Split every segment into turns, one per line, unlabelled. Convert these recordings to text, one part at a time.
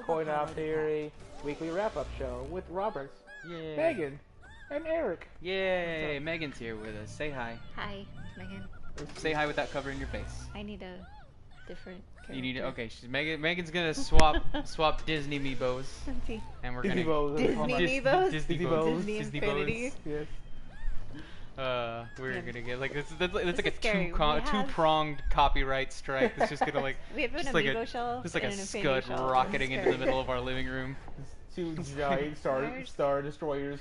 Coin Op Theory weekly wrap-up show with Roberts,
Yay.
Megan, and Eric.
Yay! Megan's here with us. Say hi.
Hi, Megan.
Say hi without covering your face.
I need a different character.
You need okay. Megan's gonna swap Disney Meebos,
Okay.
and we're
Disney
gonna
Bows.
Disney Meebos?
Disney
Disney
Bows.
Bows.
Disney
Disney
Infinity.
Bows.
Yes.
We're
Yeah.
gonna get like that's like a
is scary.
two-pronged copyright strike. It's just gonna like
We have an
just like
amiibo shelf
just like a
and an infinity
scud
shelf.
rocketing
It's
into the
scary.
middle of our living room.
Two giant star destroyers.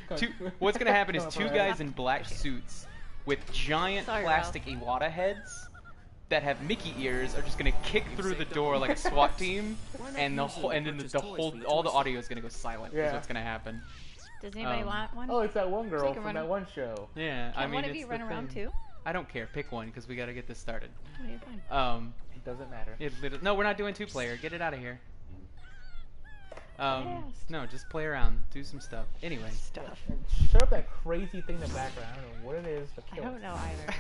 What's gonna happen is
Come
two
up,
guys in black suits with giant
Sorry,
plastic Iwata heads that have Mickey ears are just gonna kick through the door like a SWAT team, and the whole all the audio is gonna go silent. Is
Yeah.
what's gonna happen.
Does anybody
Um,
want one?
Oh, it's that one
So
girl
you can
from
run
that
a-
one show.
Yeah, I
Can
mean
one of
it's
you
the
run around
thing.
too?
I don't care. Pick one because we gotta get this started.
Oh, you're fine.
It doesn't matter.
No, we're not doing two-player. Get it out of here.
Yes.
No, just play around, do some stuff. Anyway,
Stuff.
And shut up that crazy thing in the background. I don't know what it is, but
I
kill
don't
it.
know either.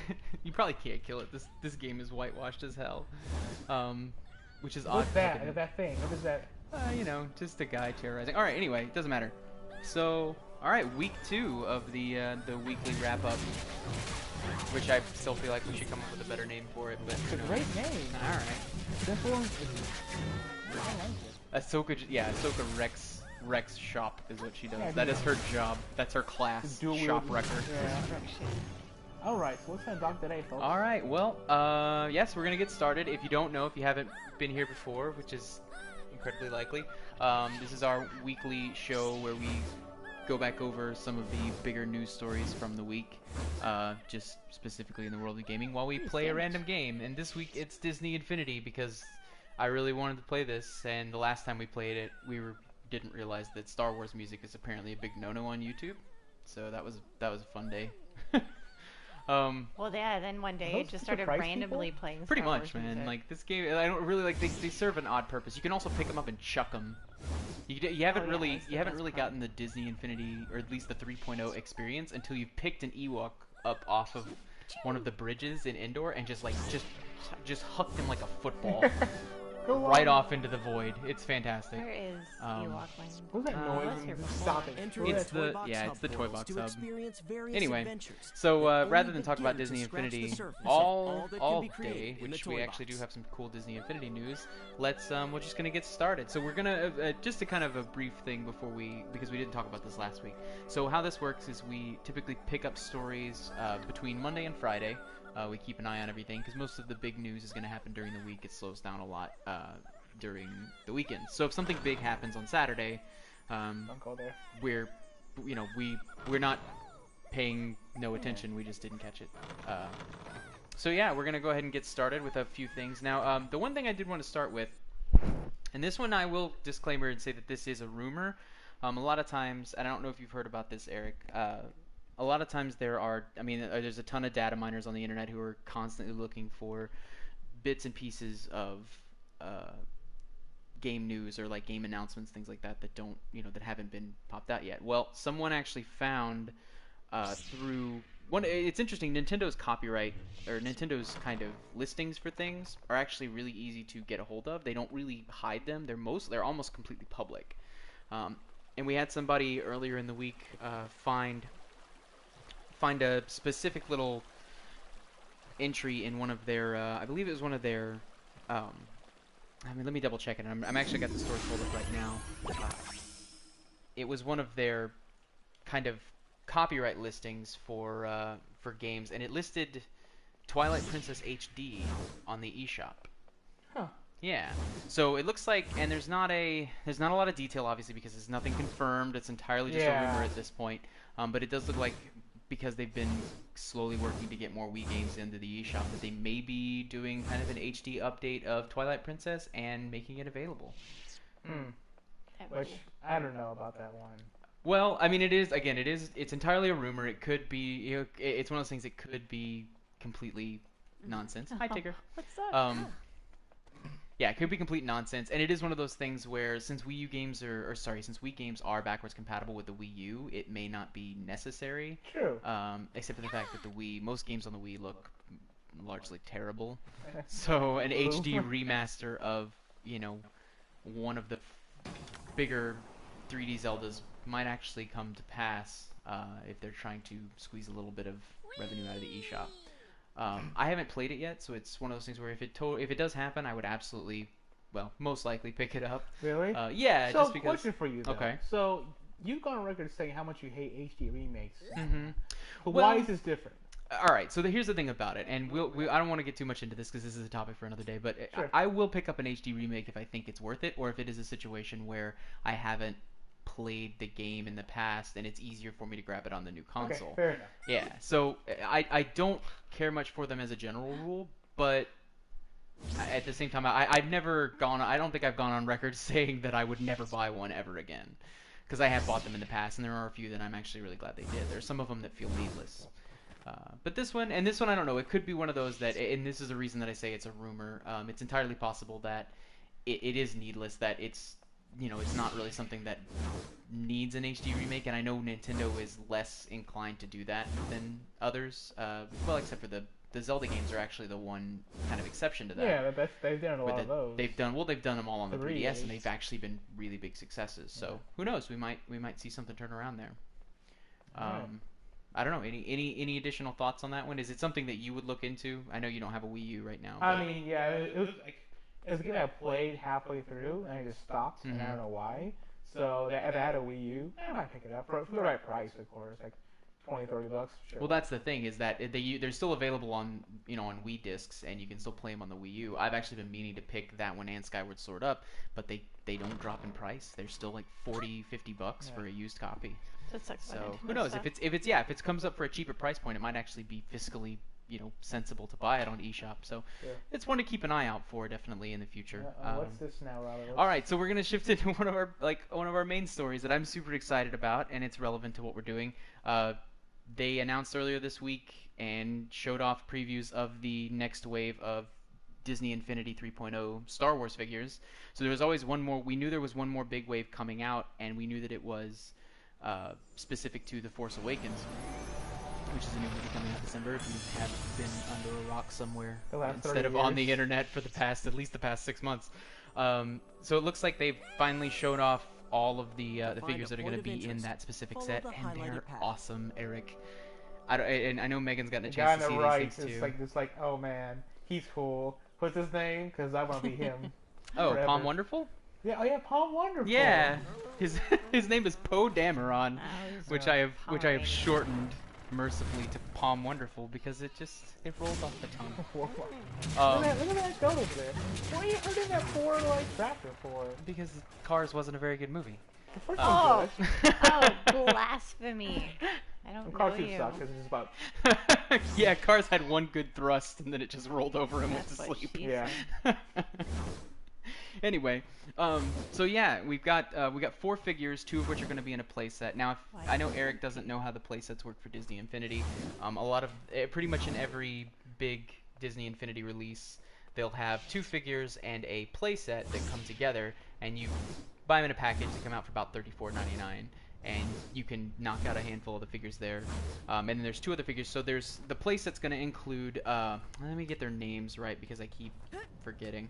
you probably can't kill it. This game is whitewashed as hell, which is odd.
What's that?
looking.
That thing. What is that?
You know, just a guy terrorizing. All right. Anyway, doesn't matter. So, all right, week 2 of the weekly wrap up, which I still feel like we should come up with a better name for it. But
It's a
you know.
great name.
All right.
Simple. I like it.
Ahsoka Rex shop is what she does.
Yeah,
That
yeah.
is her job. That's her class.
Dual
Shop
wielding.
wrecker.
Yeah. Alright, so what's gonna talk today, folks?
All right. Well, yes, we're gonna get started. If you don't know, if you haven't been here before, which is incredibly likely, this is our weekly show where we go back over some of the bigger news stories from the week, just specifically in the world of gaming, while we play a random game. And this week it's Disney Infinity because I really wanted to play this, and the last time we played it, didn't realize that Star Wars music is apparently a big no-no on YouTube. So that was a fun day.
Well, yeah, then one day
Are
it
those
just started
surprise
randomly
people?
playing
Pretty
Star
much,
Wars
man.
music.
Like this game, I don't really like. They serve an odd purpose. You can also pick them up and chuck them. You haven't
Oh, yeah,
really
that's the
you haven't
best
really
part.
gotten the Disney Infinity, or at least the 3.0 experience, until you've picked an Ewok up off of one of the bridges in Endor and just hucked him like a football
Go
right
on.
off into the void. It's fantastic.
Where is
Um,
Ewok Land?
What's that
Uh,
noise?
was here before.
Stop it.
Enter
What is
It's
that?
the it's the Toy Box hub. Anyway,
Anyway,
So rather than talk about Disney Infinity all day, which we actually do have some cool Disney Infinity news, we're just gonna get started. So we're gonna just a kind of a brief thing because we didn't talk about this last week. So how this works is we typically pick up stories between Monday and Friday. We keep an eye on everything because most of the big news is gonna happen during the week. It slows down a lot during the weekends. So if something big happens on Saturday,
Don't go there.
we're not paying no attention. We just didn't catch it. So yeah, we're gonna go ahead and get started with a few things. Now, the one thing I did want to start with, and this one I will disclaimer and say that this is a rumor. A lot of times, and I don't know if you've heard about this, Eric. A lot of times there's a ton of data miners on the internet who are constantly looking for bits and pieces of game news or like game announcements, things like that that haven't been popped out yet. Well, someone actually found through one. It's interesting. Nintendo's copyright or Nintendo's kind of listings for things are actually really easy to get a hold of. They don't really hide them. They're almost completely public. And we had somebody earlier in the week find a specific little entry in one of their I believe it was one of their let me double check it. I'm actually got the source pulled up right now. It was one of their kind of copyright listings for games, and it listed Twilight Princess HD on the eShop.
Huh.
Yeah. So it looks like, and there's not a lot of detail, obviously, because there's nothing confirmed. It's entirely just a rumor at this point. But it does look like, because they've been slowly working to get more Wii games into the eShop, that they may be doing kind of an HD update of Twilight Princess and making it available.
That would
Which,
be-
I don't know about that one.
Well, I mean, it's entirely a rumor. It could be, it's one of those things that could be completely nonsense. Hi, Tigger.
What's up?
Yeah, it could be complete nonsense, and it is one of those things where since Wii games are backwards compatible with the Wii U, it may not be necessary.
True.
Except for the fact that most games on the Wii look largely terrible. So an HD remaster of, one of the bigger 3D Zeldas might actually come to pass if they're trying to squeeze a little bit of revenue out of the eShop. I haven't played it yet, so it's one of those things where if it does happen, I would absolutely, well, most likely pick it up.
Really?
Yeah.
So,
just because.
question for you, though.
Okay.
So, you've gone on record saying how much you hate HD remakes.
Mm-hmm.
But why is this different?
All right. So here's the thing about it, and I don't want to get too much into this because this is a topic for another day. But
Sure.
I will pick up an HD remake if I think it's worth it, or if it is a situation where I haven't played the game in the past and it's easier for me to grab it on the new console.
Okay, fair enough.
Yeah. So I don't care much for them as a general rule, but at the same time, I've never gone. I don't think I've gone on record saying that I would never buy one ever again, because I have bought them in the past, and there are a few that I'm actually really glad they did. There's some of them that feel needless. But this one, I don't know. It could be one of those that, and this is the reason that I say it's a rumor. It's entirely possible that it is needless. That it's not really something that needs an HD remake, and I know Nintendo is less inclined to do that than others. Well, except for the Zelda games are actually the one kind of exception to that.
Yeah, they've done a lot of those.
They've done them all on the 3DS,
Days.
and they've actually been really big successes. So who knows? We might see something turn around there.
Right.
I don't know. Any additional thoughts on that one? Is it something that you would look into? I know you don't have a Wii U right now.
I mean, yeah, it was like a game I played halfway through and I just stopped, and I don't know why. So if I had a Wii U, I might pick it up for the right price, of course, like $20-$30. Sure.
Well, that's the thing, is that they're still available on on Wii discs, and you can still play them on the Wii U. I've actually been meaning to pick that one and Skyward Sword up, but they don't drop in price. They're still like $40-$50 for a used copy.
That sucks.
So who knows? If it comes up for a cheaper price point, it might actually be fiscally sensible to buy it on eShop. So it's one to keep an eye out for, definitely, in the future.
What's this now, Robert?
All right, so we're gonna shift into one of our main stories that I'm super excited about, and it's relevant to what we're doing. They announced earlier this week and showed off previews of the next wave of Disney Infinity 3.0 Star Wars figures. So there was always one more. We knew there was one more big wave coming out, and we knew that it was specific to The Force Awakens, which is a new movie coming out December. If you have been under a rock somewhere instead of on the internet for at least the past 6 months. So it looks like they've finally showed off all of the figures that are going to be in that specific set, and they're awesome, Eric. And I know Megan's gotten a chance to see these things too.
It's like, oh man, he's cool. What's his name? Because I want to be him.
Oh,
forever.
Palm Wonderful?
Yeah, Palm Wonderful.
Yeah, his name is Poe Dameron, which I have shortened mercifully to Palm Wonderful because it rolls off the tongue.
Look at that go over there. Why are you hurting that poor tractor for?
Because Cars wasn't a very good movie.
The first one's good.
Oh, blasphemy! I don't know
Cars
you.
suck because it's about.
Yeah, Cars had one good thrust and then it just rolled over and went to
That's what
sleep.
she
Yeah.
Anyway, so yeah, we got 4 figures, 2 of which are going to be in a playset. Now, I know Eric doesn't know how the playsets work for Disney Infinity. Pretty much in every big Disney Infinity release, they'll have 2 figures and a playset that come together, and you buy them in a package. They come out for about $34.99, and you can knock out a handful of the figures there. And then there's 2 other figures. So there's the playset's going to include. Let me get their names right because I keep forgetting.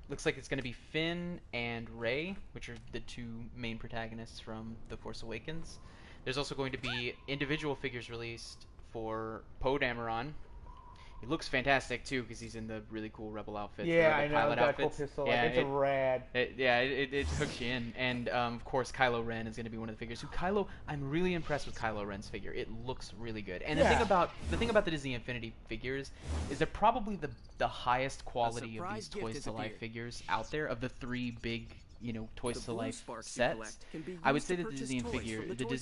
Looks like it's going to be Finn and Rey, which are the 2 main protagonists from The Force Awakens. There's also going to be individual figures released for Poe Dameron. He looks fantastic too because he's in the really cool Rebel outfits.
Yeah,
the
I know.
pilot
That
outfits.
cool pistol.
Yeah,
it's a rad.
It hooks you in. And of course, Kylo Ren is going to be one of the figures. I'm really impressed with Kylo Ren's figure. It looks really good. And the thing about the Disney Infinity figures is they're probably the highest quality of these Toys to Life figures out there. Of the 3 big Toys to Life sets, I would say that the Disney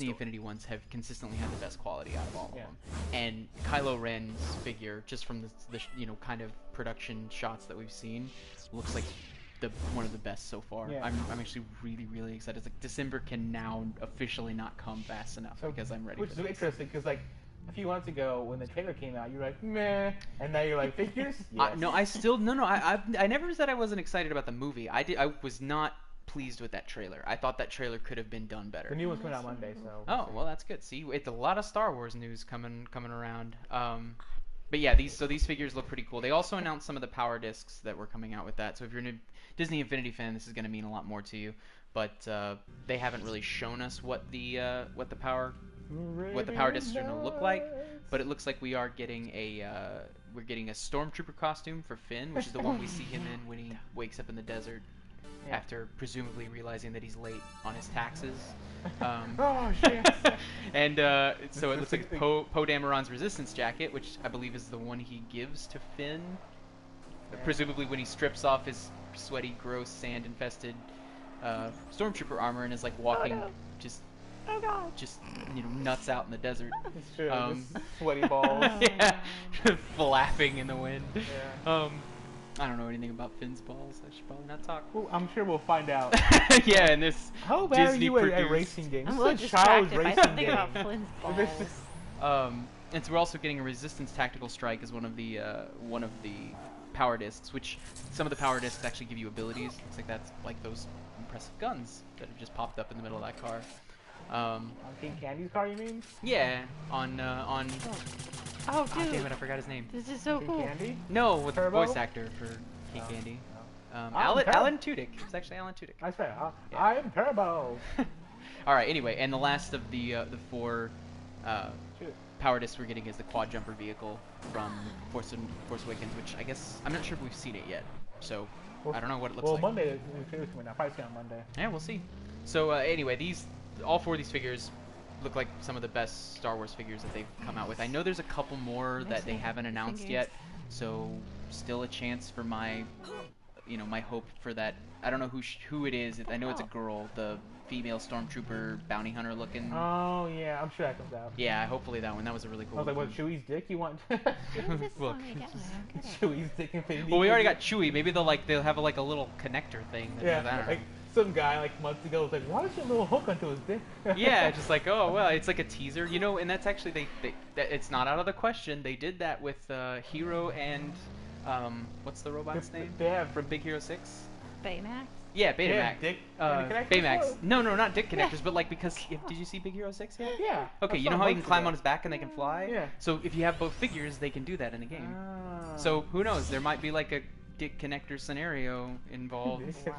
Infinity ones have consistently had the best quality out of all of them. And Kylo Ren's figure, just from the kind of production shots that we've seen, looks like one of the best so far.
Yeah.
I'm actually really, really excited. It's like December can now officially not come fast enough because I'm ready.
Which
for
is interesting because a few months ago when the trailer came out, you were like, meh, and now you're like, figures? Yes.
I never said I wasn't excited about the movie. I was not pleased with that trailer. I thought that trailer could have been done better.
The new one's coming out Monday, so.
Oh, well, that's good. See, it's a lot of Star Wars news coming around. But But yeah, these figures look pretty cool. They also announced some of the power discs that were coming out with that. So if you're a Disney Infinity fan, this is going to mean a lot more to you. But they haven't really shown us what the power discs are going to look like. But it looks like we are getting a stormtrooper costume for Finn, which is the one we see him in when he wakes up in the desert after presumably realizing that he's late on his taxes.
Oh shit!
And so it looks like Poe Dameron's resistance jacket, which I believe is the one he gives to Finn, presumably when he strips off his sweaty, gross, sand-infested stormtrooper armor and is like walking just nuts out in the desert.
It's true. Just sweaty balls.
Yeah, flapping in the wind.
Yeah.
I don't know anything about Finn's balls. I should probably not talk.
Well, I'm sure we'll find out.
Yeah, in this
How bad
Disney
are you at
produced...
racing games?
I'm
This
a
is
little
a child's
distracted by
racing
something
game.
about Flint's balls.
And so we're also getting a Resistance Tactical Strike as one of the power discs, which some of the power discs actually give you abilities. Looks like that's like those impressive guns that have just popped up in the middle of that car.
On King Candy's car, you mean?
Yeah, on
Oh, dude.
damn it, I forgot his name.
This is so
King
cool.
Candy?
No, with the
Turbo?
voice actor for King Candy.
I'm
Alan Tudyk. It's actually Alan Tudyk.
I say,
Yeah.
I'm Turbo.
All right. Anyway, and the last of the four power discs we're getting is the quad jumper vehicle from Force Awakens, which I guess I'm not sure if we've seen it yet. So I don't know what it looks like.
Well, Monday, it's coming out. Probably on Monday.
Yeah, we'll see. So anyway, all four of these figures look like some of the best Star Wars figures that they've come out with. I know there's a couple more that they haven't announced yet, so still a chance for my hope for that. I don't know who it is. I know it's a girl, the female stormtrooper bounty hunter looking.
Oh yeah, I'm sure that comes out.
Yeah, hopefully that one. That was a really cool.
I was like, what, Chewie's dick you want?
What is this
Look.
song again? I don't get it.
Chewie's dick infinity.
Well, we already got Chewie. Maybe they'll have like a little connector thing. That
Yeah,
does, I don't
like
know.
some guy like months ago was like, why is your little hook onto his dick?
Yeah, just like, oh well, it's like a teaser, and that's actually it's not out of the question. They did that with Hero and what's the robot's name?
They have
From Big Hero 6?
Baymax?
Yeah, Betamax.
dick connectors?
Baymax. No, not dick connectors, but like because did you see Big Hero 6 yet?
Yeah.
Okay,
I
you
saw
know how he can
months
climb
ago.
on his back and they can fly?
Yeah.
So if you have both figures, they can do that in the game.
Ah.
So who knows? There might be like a dick connector scenario involved.
Wow.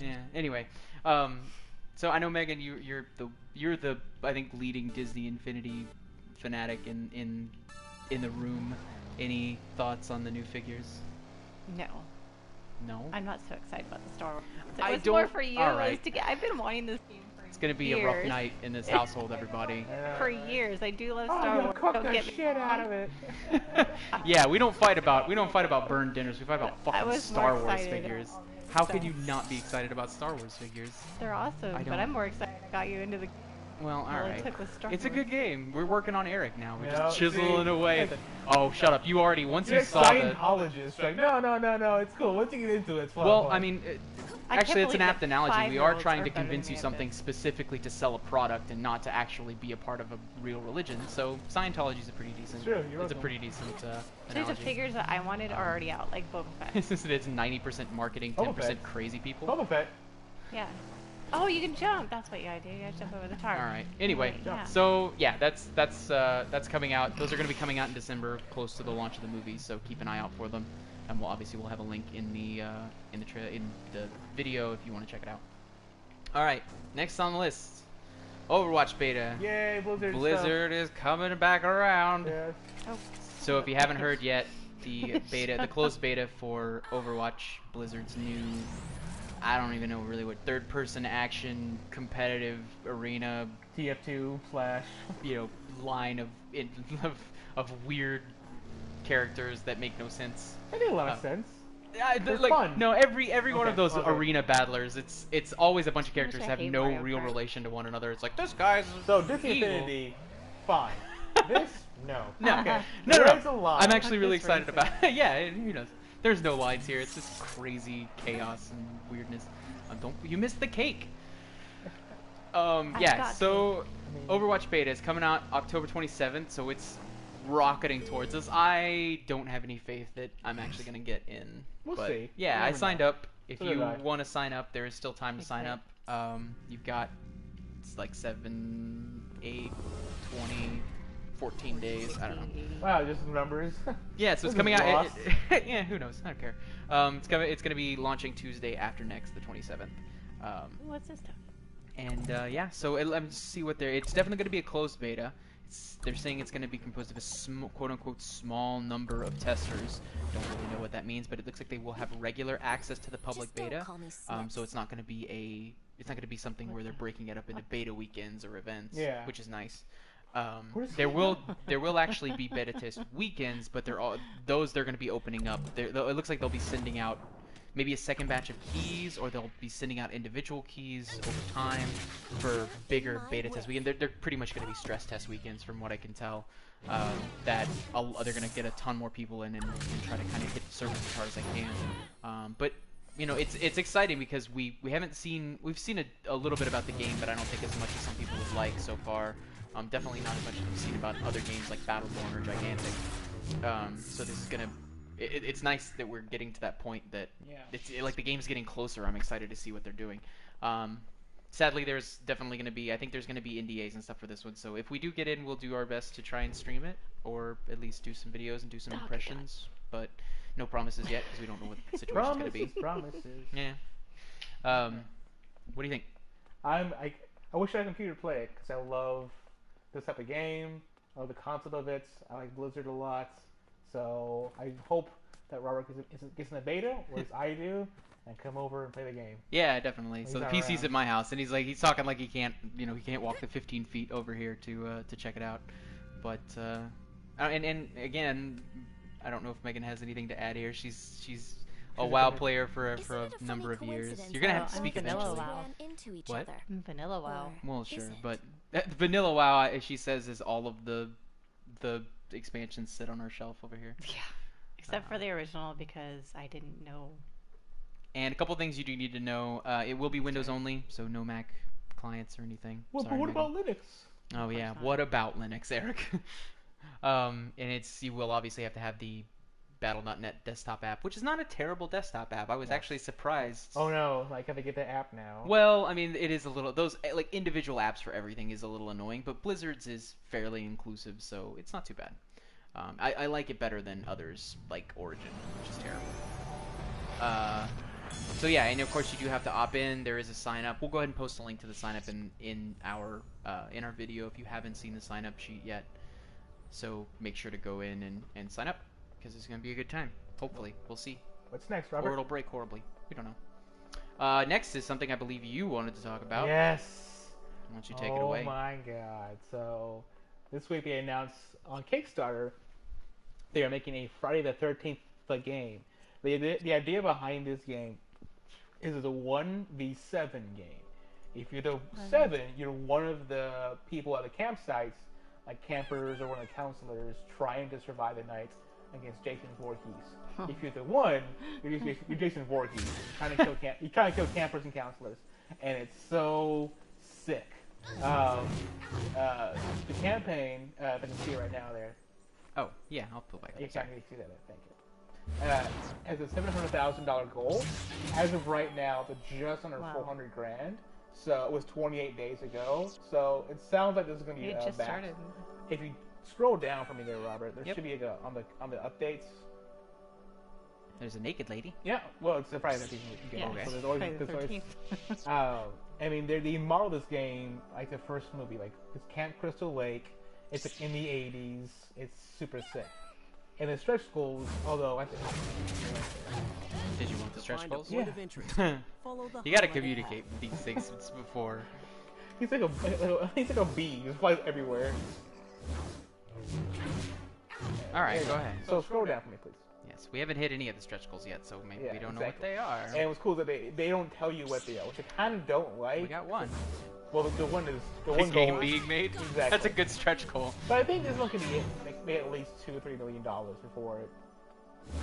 Yeah. Anyway, so I know Megan, you're the I think leading Disney Infinity fanatic in the room. Any thoughts on the new figures?
No.
No.
I'm not so excited about the Star Wars.
I
It was more
don't-
for you.
all
It was
right.
to get, I've been wanting this game for
It's gonna be
years.
a rough night in this household, everybody.
For years. I do love
Oh,
Star
you
Wars.
cooked
Don't
the
get me
shit out
wrong.
of it.
Yeah, we don't fight about burned dinners. We fight about
I
fucking
was
Star
more
Wars
excited
figures.
about
How
stuff.
could you not be excited about Star Wars figures?
They're awesome,
I
but
don't-
I'm more excited I got you into the
Well, all
Well, it
right.
took with Star
It's a
Wars.
good game. We're working on Eric now. We're
Yeah,
just chiseling
see?
away. at the- Oh, shut up! You already once
You're
you saw the.
Scientologist. Like, no, it's cool. Once you get into it, it's fun.
Well,
fun.
I mean,
I can't
actually, it's an
believe
apt
that
analogy. We are
5-year-olds
trying
are
to
better
convince
than
you
me at
something
this.
specifically to sell a product and not to actually be a part of a real religion. So Scientology is a pretty decent.
True, you're
it's a
welcome.
pretty decent
So the
analogy.
figures that I wanted are already out, like Boba Fett.
It's 90% marketing,
Boba
10%
Fett.
crazy people.
Boba Fett.
Yeah. Oh, you can jump. That's what you gotta do. You gotta jump over the tarp.
All right. Anyway,
Yeah.
so yeah, that's coming out. Those are going to be coming out in December, close to the launch of the movie. So keep an eye out for them, and we'll have a link in the video if you want to check it out. All right. Next on the list, Overwatch beta.
Yay, Blizzard.
Blizzard is coming back around.
Yes.
Oh.
So if you haven't heard yet, the closed beta for Overwatch, Blizzard's new, I don't even know really what third-person action competitive arena,
TF2 /
line of weird characters that make no sense.
That made a lot of sense. They're
Like
fun.
no, every one
Okay,
of those
okay.
arena battlers, it's always a bunch of
How much
characters
I
that have
hate
no
Mario
real
Kart.
relation to one another. It's like this guy's
So Disney
evil.
Infinity, fine. This, no.
No,
Okay.
no.
There is a line.
I'm actually really
This
excited
racing.
about it. Yeah, who knows? There's no lines here. It's just crazy chaos and weirdness. Don't you miss the cake? Yeah.
got
So
I mean-
Overwatch beta is coming out October 27th, so it's rocketing towards us. I don't have any faith that I'm actually gonna get in.
We'll
but
see.
Yeah,
You
I
never
signed
know.
up. If
So did
you
I.
want to sign up, there is still time to sign up.
Okay.
You've got it's like 7, 8, 20, 14 days. I don't know.
Wow, just numbers.
Yeah, so it's
This
coming
is
out.
lost.
Yeah, who knows? I don't care. It's gonna be launching Tuesday after next, the 27th.
What's this stuff?
And yeah, so let me see what they're. It's definitely gonna be a closed beta. They're saying it's gonna be composed of a quote-unquote small number of testers. Don't really know what that means, but it looks like they will have regular access to the public beta. So it's not gonna be something where they're breaking it up into beta weekends or events,
Yeah.
which is nice. There will actually be beta test weekends, but they're going to be opening up. It looks like they'll be sending out maybe a second batch of keys, or they'll be sending out individual keys over time for bigger beta test weekend. They're pretty much going to be stress test weekends, from what I can tell. That they're going to get a ton more people in and try to kind of hit the servers as hard as they can. But you know, it's exciting because we've seen a little bit about the game, but I don't think as much as some people would like so far. Definitely not as much as we've seen about other games like Battleborn or Gigantic. So this is gonna. It's nice that we're getting to that point that like the game's getting closer. I'm excited to see what they're doing. Sadly, there's definitely gonna be. I think there's gonna be NDAs and stuff for this one. So if we do get in, we'll do our best to try and stream it, or at least do some videos and do some impressions. But no promises yet because we don't know what the situation's gonna be.
Promises.
Yeah. What do you think?
I wish I had a computer to play it because I love this type of game. I love the concept of it. I like Blizzard a lot. So I hope that Robert gets in the beta, or as I do, and come over and play the game.
Yeah, definitely. So the
not
PC's
around.
at my house, and he's talking like he can't walk the 15 feet over here to check it out. But and again, I don't know if Megan has anything to add here. She's a WoW player for a number of years. You're gonna have to speak
Vanilla
eventually.
WoW.
What?
Vanilla WoW.
Well, sure, but Vanilla WoW, as she says, is all of the expansions sit on our shelf over here.
Yeah. Except for the original, because I didn't know.
And a couple things you do need to know. It will be Windows only, so no Mac clients or anything.
Well,
Sorry,
but what
Megan.
about Linux?
Oh yeah, what about Linux, Eric? And you will obviously have to have the Battle.net desktop app, which is not a terrible desktop app. I was actually surprised.
Oh no, like I have to get the app now.
Well, I mean, it is a little, those like individual apps for everything is a little annoying, but Blizzard's is fairly inclusive, so it's not too bad. I like it better than others like Origin, which is terrible. So yeah, and of course you do have to opt in. There is a sign up. We'll go ahead and post a link to the sign up in our video if you haven't seen the sign up sheet yet. So make sure to go in and sign up, because it's going to be a good time. Hopefully. We'll see.
What's next, Robert?
Or it'll break horribly. We don't know. Next is something I believe you wanted to talk about.
Yes.
Why don't you take it away?
Oh my god. So, this week they announced on Kickstarter they are making a Friday the 13th game. The idea behind this game is it's a 1v7 game. If you're the 7, you're one of the people at the campsites, like campers or one of the counselors, trying to survive the night against Jason Voorhees. If you're the 1, you're Jason Voorhees. You kind of kill campers and counselors, and it's so sick. The campaign, if I can see it right now there.
Oh, yeah, I'll pull back up.
You can't really see that, thank you. Has a $700,000 goal. As of right now, it's just under $400,000. So it was 28 days ago. So it sounds like this is going to be
It just
back.
started.
If you scroll down for me there, Robert, there
Yep.
should be on the updates.
There's a naked lady.
Yeah, well, it's the Friday the 13th game.
Yeah,
Okay.
So there's always,
Friday the
there's always
13th.
I mean, they modeled this game like the first movie. Like, it's Camp Crystal Lake. It's like in the 80s. It's super sick. And the stretch goals, although I think...
Did you want the stretch goals?
Yeah.
You gotta communicate with these things before.
He's like a bee. He just flies everywhere.
Alright, go ahead.
So scroll down for me, please.
Yes, we haven't hit any of the stretch goals yet, so maybe
Yeah,
we don't
exactly.
know what they are.
And what's cool is that they don't tell you what they are, which I kind of don't like.
We got one.
Well, the one is the
Big
one
game
goal.
being made?
Exactly.
That's a good stretch goal.
But I think this one could be make at least $2 or $3 million before it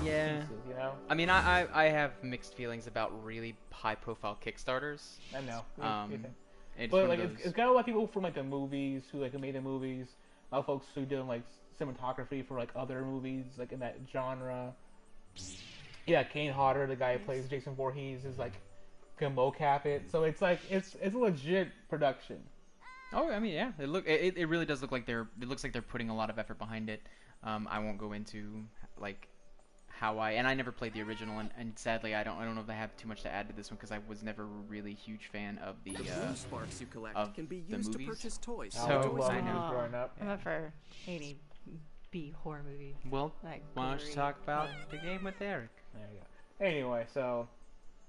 Yeah.
ceases, you know?
I mean, I have mixed feelings about really high-profile Kickstarters.
I know.
It's
But
one
like,
of those-
it's got a lot of people from like the movies who like made the movies. A lot of folks who do like cinematography for like other movies, like in that genre. Yeah, Kane Hodder, the guy who plays Jason Voorhees, is like gonna mocap it. So it's like it's a legit production.
Oh, I mean, yeah. It really does look like it looks like they're putting a lot of effort behind it. I won't go into like how I never played the original, and sadly I don't know if I have too much to add to this one because I was never a really huge fan of the
blue sparks you collect
of
can be
the
used to
movies.
purchase toys.
So
well,
I know.
growing up.
I'm up for any B horror movie.
Well,
Like
why don't you
gory.
talk about the game with Eric?
There you go. Anyway, so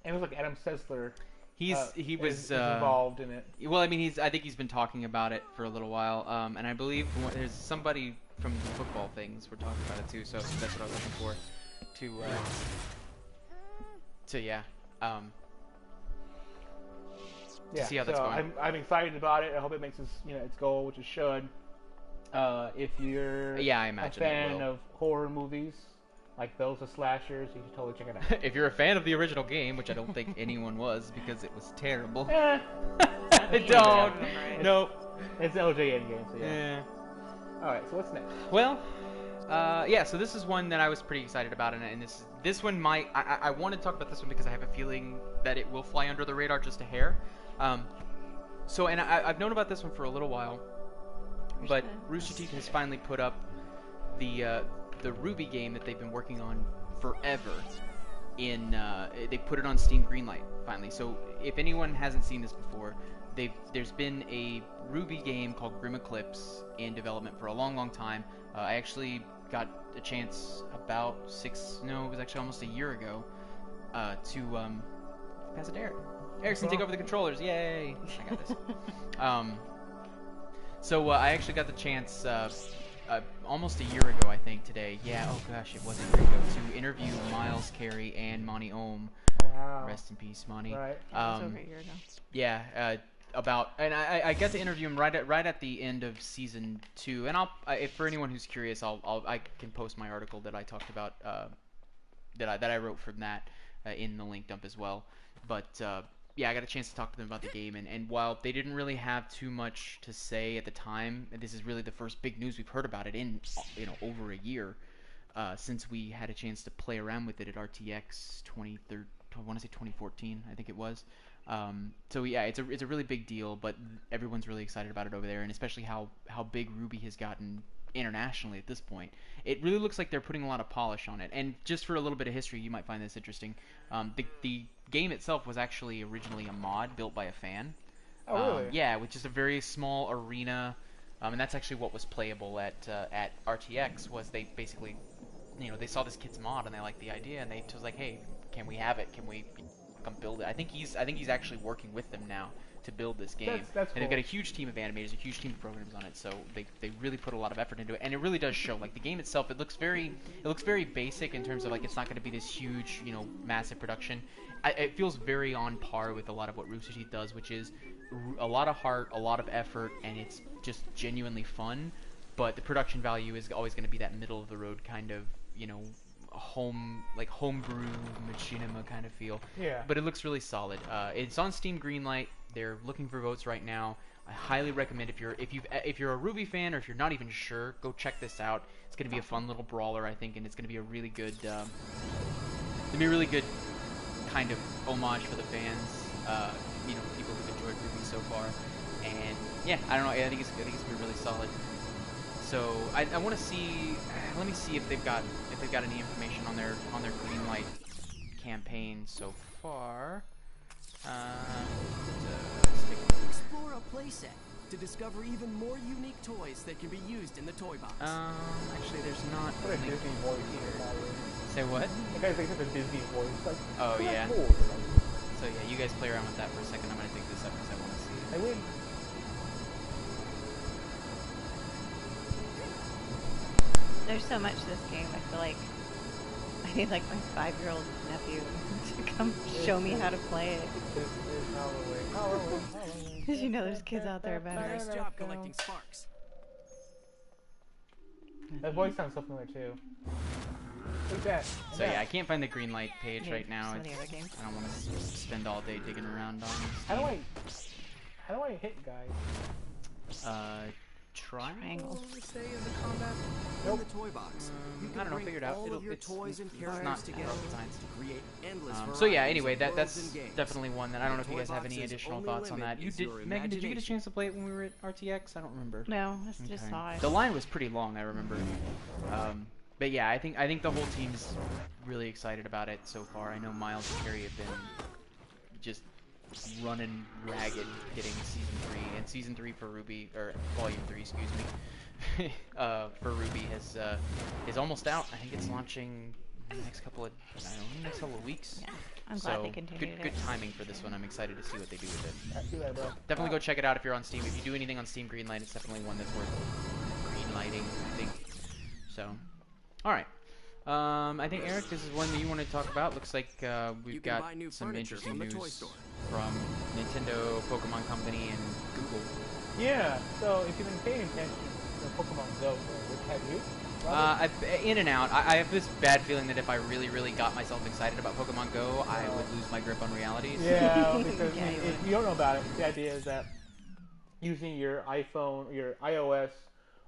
it was like Adam Sessler.
He was
is involved in it.
Well, I mean, I think he's been talking about it for a little while, and I believe there's somebody from the football things were talking about it too. So that's what I was looking for. To yeah. To see how that's going.
I'm excited about it. I hope it makes its goal, which it should. If you're
I
a
imagine it
fan
will.
of horror movies, like those of slashers, you should totally check it out.
If you're a fan of the original game, which I don't think anyone was because it was terrible.
Eh,
Don't.
Right.
Nope.
it's the LJN game, so yeah.
Yeah.
All right, so what's next?
Well, yeah. So this is one that I was pretty excited about, and this one might. I want to talk about this one because I have a feeling that it will fly under the radar just a hair. So, and I've known about this one for a little while, but Rooster Teeth has finally put up the Ruby game that they've been working on forever. They put it on Steam Greenlight finally. So if anyone hasn't seen this before, there's been a Ruby game called Grim Eclipse in development for a long time. I actually got a chance about it was actually almost a year ago, to pass it to Eric. Eric's gonna take over the controllers, yay! I got this. So I actually got the chance almost a year ago, I think, today. Yeah, oh gosh, it was a year ago, to interview Miles Carey and Monty Ohm.
Wow.
Rest in peace, Monty.
Right.
It was over a year ago.
Yeah, and I got to interview him right at the end of season 2, and if for anyone who's curious, I can post my article that I talked about that I wrote from that in the link dump as well. But yeah, I got a chance to talk to them about the game, and while they didn't really have too much to say at the time, and this is really the first big news we've heard about it in over a year, since we had a chance to play around with it at RTX 2014, I think it was. So yeah, it's a really big deal, but everyone's really excited about it over there, and especially how big Ruby has gotten internationally at this point. It really looks like they're putting a lot of polish on it. And just for a little bit of history, you might find this interesting. The game itself was actually originally a mod built by a fan.
Oh, really?
Yeah, with just a very small arena, and that's actually what was playable at RTX. Was they basically, they saw this kid's mod and they liked the idea, and they was like, hey, can we have it? Can we come build it? I think he's actually working with them now to build this game.
That's
and they've got a huge team of animators, a huge team of programmers on it, so they really put a lot of effort into it, and it really does show. Like the game itself, it looks very basic in terms of like it's not going to be this huge, massive production. It feels very on par with a lot of what Rooster Teeth does, which is a lot of heart, a lot of effort, and it's just genuinely fun. But the production value is always going to be that middle of the road kind of, homebrew machinima kind of feel.
Yeah.
But it looks really solid. It's on Steam Greenlight. They're looking for votes right now. I highly recommend if you're a Ruby fan, or if you're not even sure, go check this out. It's gonna be a fun little brawler, I think, and it's gonna be a really good, kind of homage for the fans. People who've enjoyed Ruby so far. And yeah, I don't know. I think it's gonna be really solid. So I want to see. Let me see if they've got any information on their Greenlight campaign so far.
Explore a playset to discover even more unique toys that can be used in the toy box.
Actually, there's not.
What a Disney voice here.
Say what?
The guy's like such a Disney voice. Like,
Oh yeah.
cool.
So yeah, you guys play around with that for a second. I'm gonna take this up because I want to see it.
I win.
There's so much to this game. I feel like I need like my 5-year-old nephew to come show me how to play it.
This is Halloween.
Because there's kids out there better.
Nice job collecting sparks.
That voice sounds so familiar too. Look at that.
So yeah, I can't find the Greenlight page
Yeah,
right now.
some of the other games.
I don't want to spend all day digging around on
How do I hit guys?
triangle.
Say in the combat in the toy box. You can
I don't know.
bring
Figure it out.
all of your toys and
It's
characters
not
together
rocket science.
to create endless
So yeah.
varieties
Anyway,
of
that's
worlds and games.
definitely one that I don't know if you
Toy
guys have any
box's
additional
only
thoughts on
limit
that. You
is
did,
your
Megan? Did you get a
imagination.
chance to play it when we were at RTX? I don't remember.
No, I just saw it.
The line was pretty long, I remember. But yeah, I think the whole team's really excited about it so far. I know Miles and Carrie have been just running ragged getting season 3, and season 3 for Ruby, or volume 3, excuse me, for Ruby is almost out. I think it's launching in the next couple of weeks.
Yeah, I'm glad they
So
continued
good
it.
timing for this one. I'm excited to see what they do with it.
Do that, bro.
Definitely go check it out if you're on Steam. If you do anything on Steam Greenlight, it's definitely one that's worth greenlighting, I think. So, all right. I think, Eric, this is one that you want to talk about. Looks like we've
You can
got
buy new
some
furniture
interesting
from the
news
toy store.
from Nintendo, Pokemon Company, and Google.
Yeah. So if you've been paying attention to Pokemon Go, which have you?
In and out. I have this bad feeling that if I really, really got myself excited about Pokemon Go, I would lose my grip on reality.
Yeah, because
Yeah, you
if you don't know about it, the idea is that using your iPhone, your iOS,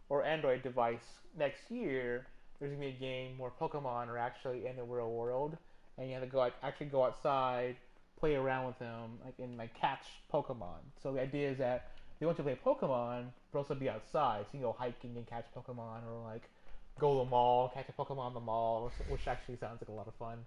or Android device next year, there's gonna be a game where Pokemon are actually in the real world, and you have to go actually go outside, play around with them, and catch Pokemon. So the idea is that you want to play Pokemon, but also be outside, so you can go hiking and catch Pokemon, or go to the mall, catch a Pokemon in the mall, which actually sounds like a lot of fun.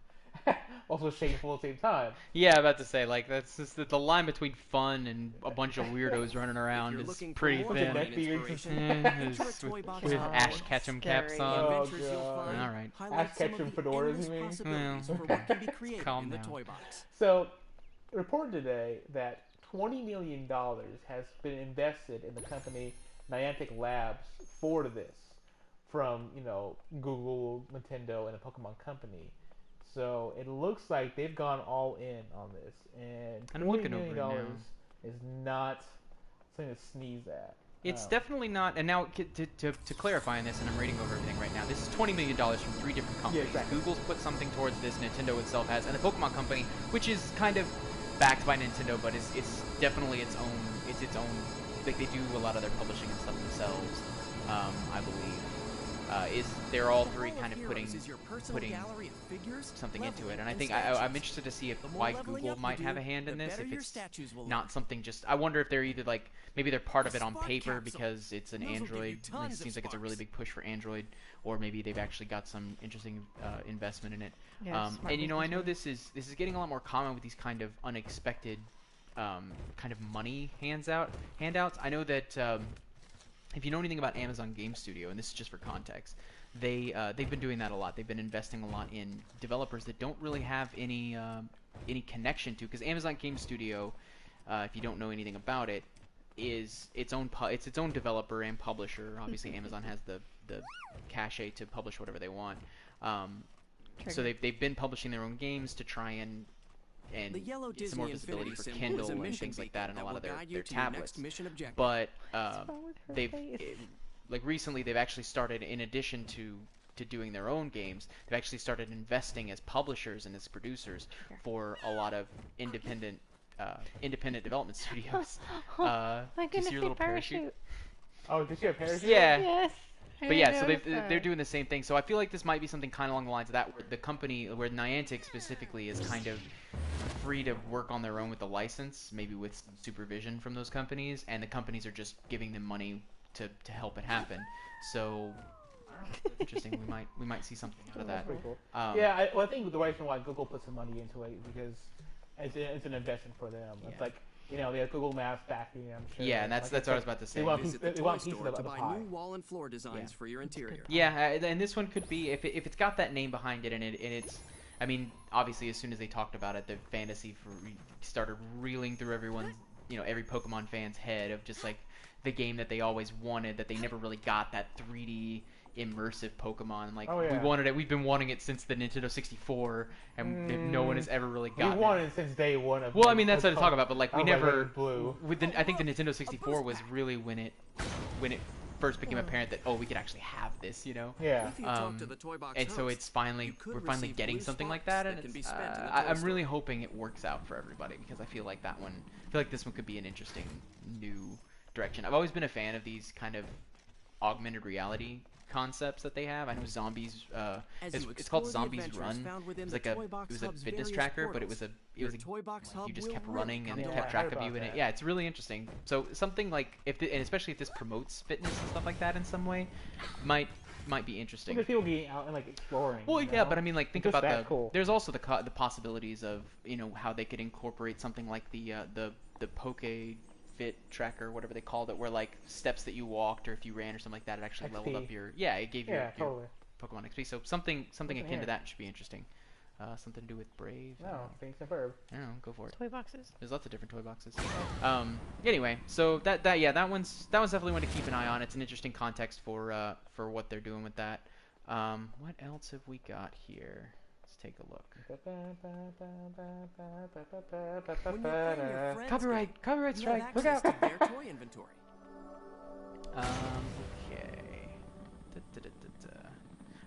Also shameful at the same time.
Yeah, about to say, that's just the line between fun and a bunch of weirdos running around
You're
is
looking for
pretty
more
thin.
neck
domain
beards.
inspiration, enter a toy box
With
on
Ash
Toy
Ketchum
Scary.
caps
The
on.
Oh,
adventures you'll
God.
find
All right.
highlight
Ash
some
Ketchum
of the
fedoras,
endless
you mean?
possibilities
Well,
for what can be created
calm
in the
down.
toy box.
So, reported today that $20 million has been invested in the company Niantic Labs for this, from Google, Nintendo, and the Pokemon Company. So it looks like they've gone all in on this, and
I'm
$20
looking over
million
it now.
is not something to sneeze at.
It's definitely not. And now to clarify on this, and I'm reading over everything right now. This is $20 million from 3 different companies.
Yeah, exactly.
Google's put something towards this. Nintendo itself has, and the Pokemon Company, which is kind of backed by Nintendo, but it's definitely its own. It's its own. Like they do a lot of their publishing and stuff themselves, I believe. They're all 3 kind of putting something into it, and I think I'm interested to see why Google might have a hand in this. If it's not something just, I wonder if they're either maybe they're part of it on paper because it's an Android. It seems like it's a really big push for Android, or maybe they've actually got some interesting investment in it.
Yeah, smart
And I know
business.
this is getting a lot more common with these kind of unexpected kind of money handouts. I know that. If you know anything about Amazon Game Studio, and this is just for context, they've been doing that a lot. They've been investing a lot in developers that don't really have any connection to, because Amazon Game Studio, if you don't know anything about it, is its own developer and publisher. Obviously, Amazon has the cachet to publish whatever they want. So they've been publishing their own games to try and
The yellow
get some more
Disney
visibility
Infinity
for
symbol
Kindle
is a
and
mission
things like
beacon
that in a
that
lot
will
of their
guide you to your
tablets.
next mission objective.
But
What's wrong with her face?
recently they've actually started, in addition to doing their own games, they've actually started investing as publishers and as producers for a lot of independent development studios.
My
Do you
goodness,
see your little parachute?
Oh, did you have parachute?
Yeah.
Yes. I
But yeah, so
noticed that.
they're doing the same thing. So I feel like this might be something kind of along the lines of that, where the company, where Niantic specifically is kind of free to work on their own with the license, maybe with some supervision from those companies, and the companies are just giving them money to help it happen. So interesting. We might see something out of that.
That's pretty cool.
Um,
I think the reason why Google put some money into it because it's an investment for them. It's
Yeah.
like they have Google Maps backing. I'm sure.
Yeah, and that's
it's
what I was about to say.
They want,
Visit
piece,
the
they
toy
want pieces
store
of
to
the
buy
pie.
new wall and floor designs
Yeah.
for your interior.
Yeah, and this one could be if it's got that name behind it, and it's. I mean, obviously, as soon as they talked about it, the fantasy started reeling through everyone's, every Pokemon fan's head of just like the game that they always wanted, that they never really got, that 3D immersive Pokemon. Like
Oh, yeah.
we wanted it, we've been wanting it since the Nintendo 64, and no one has ever really
We
gotten
wanted
it.
it since day one of.
Well, I mean that's what to talk about, but like we
of, like,
never.
Red and Blue.
I think the Nintendo 64 was really when it first became apparent that we could actually have this,
Yeah.
If you talk to the toy box
and so
host,
it's finally
you could
we're finally
receive
getting
blue
something like
spots
that, and
that can
it's,
be spent in the
I'm
toy
really
store.
hoping it works out for everybody, because I feel like this one could be an interesting new direction. I've always been a fan of these kind of augmented reality concepts that they have. I know Zombies.
As
It's
you
called
explore the
Zombies
adventures
Run.
found within
It's
the
like a
Toy Box
it was a
Hub's
fitness
various
tracker, but it
portals,
was
your
a
Toy Box
like,
Hub
you just
will
kept
really
running
come
and it
to
Yeah,
kept
I
track
heard
of you,
about
and
that.
yeah, it's really interesting. So something like and especially if this promotes fitness and stuff like that in some way, might be interesting.
Because people getting out and like exploring.
Well,
you
yeah,
know?
but I mean, like, think
It's just
about
that cool.
there's also the possibilities of how they could incorporate something like the Poke Fit tracker, whatever they called it, where like steps that you walked or if you ran or something like that, it actually leveled
XP.
up it gave
Yeah,
your
totally.
Pokemon XP. So something akin
here.
to that should be interesting. Something to do with Brave.
No, Phoenix and Verb.
I don't know. Go for it.
Toy boxes.
There's lots of different toy boxes. Anyway, so that one's definitely one to keep an eye on. It's an interesting context for what they're doing with that. What else have we got here? Let's take a look.
When you're playing your friend's
Copyright
game, you
strike.
have
Look
access
out.
to their toy inventory.
Okay.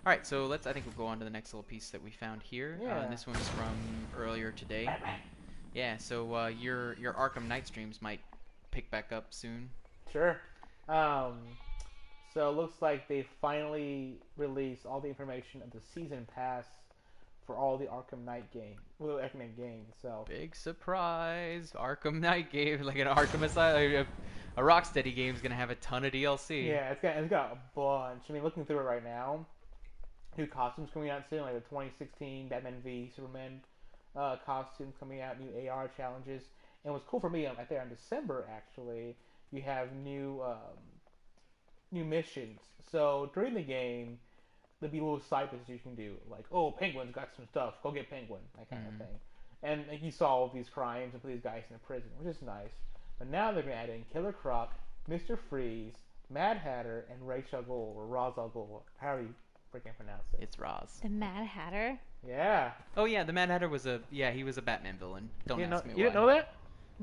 All right, so I think we'll go on to the next little piece that we found here.
Yeah.
This one's from earlier today. Yeah, so your Arkham Knight streams might pick back up soon.
Sure. So it looks like they finally released all the information of the season pass for all the Arkham Knight games. So
Big surprise! Arkham Knight game, like an Arkham Asylum, a Rocksteady game is gonna have a ton of DLC.
yeah, it's got a bunch. I mean, looking through it right now, new costumes coming out soon, like the 2016 Batman v Superman costumes coming out, new AR challenges, and what's cool for me, I think in December actually, you have new missions. So during the game, there'll be little side missions you can do, like, oh, Penguin's got some stuff, go get Penguin, that kind of thing. And like, you solve these crimes and put these guys in a prison, which is nice. But now they're going to add in Killer Croc, Mr. Freeze, Mad Hatter, and Ra's al Ghul, or Ra's al Ghul, however you freaking pronounce it.
It's Roz.
The Mad Hatter.
Yeah.
Oh yeah, the Mad Hatter he was a Batman villain. Don't ask me why.
You didn't know that?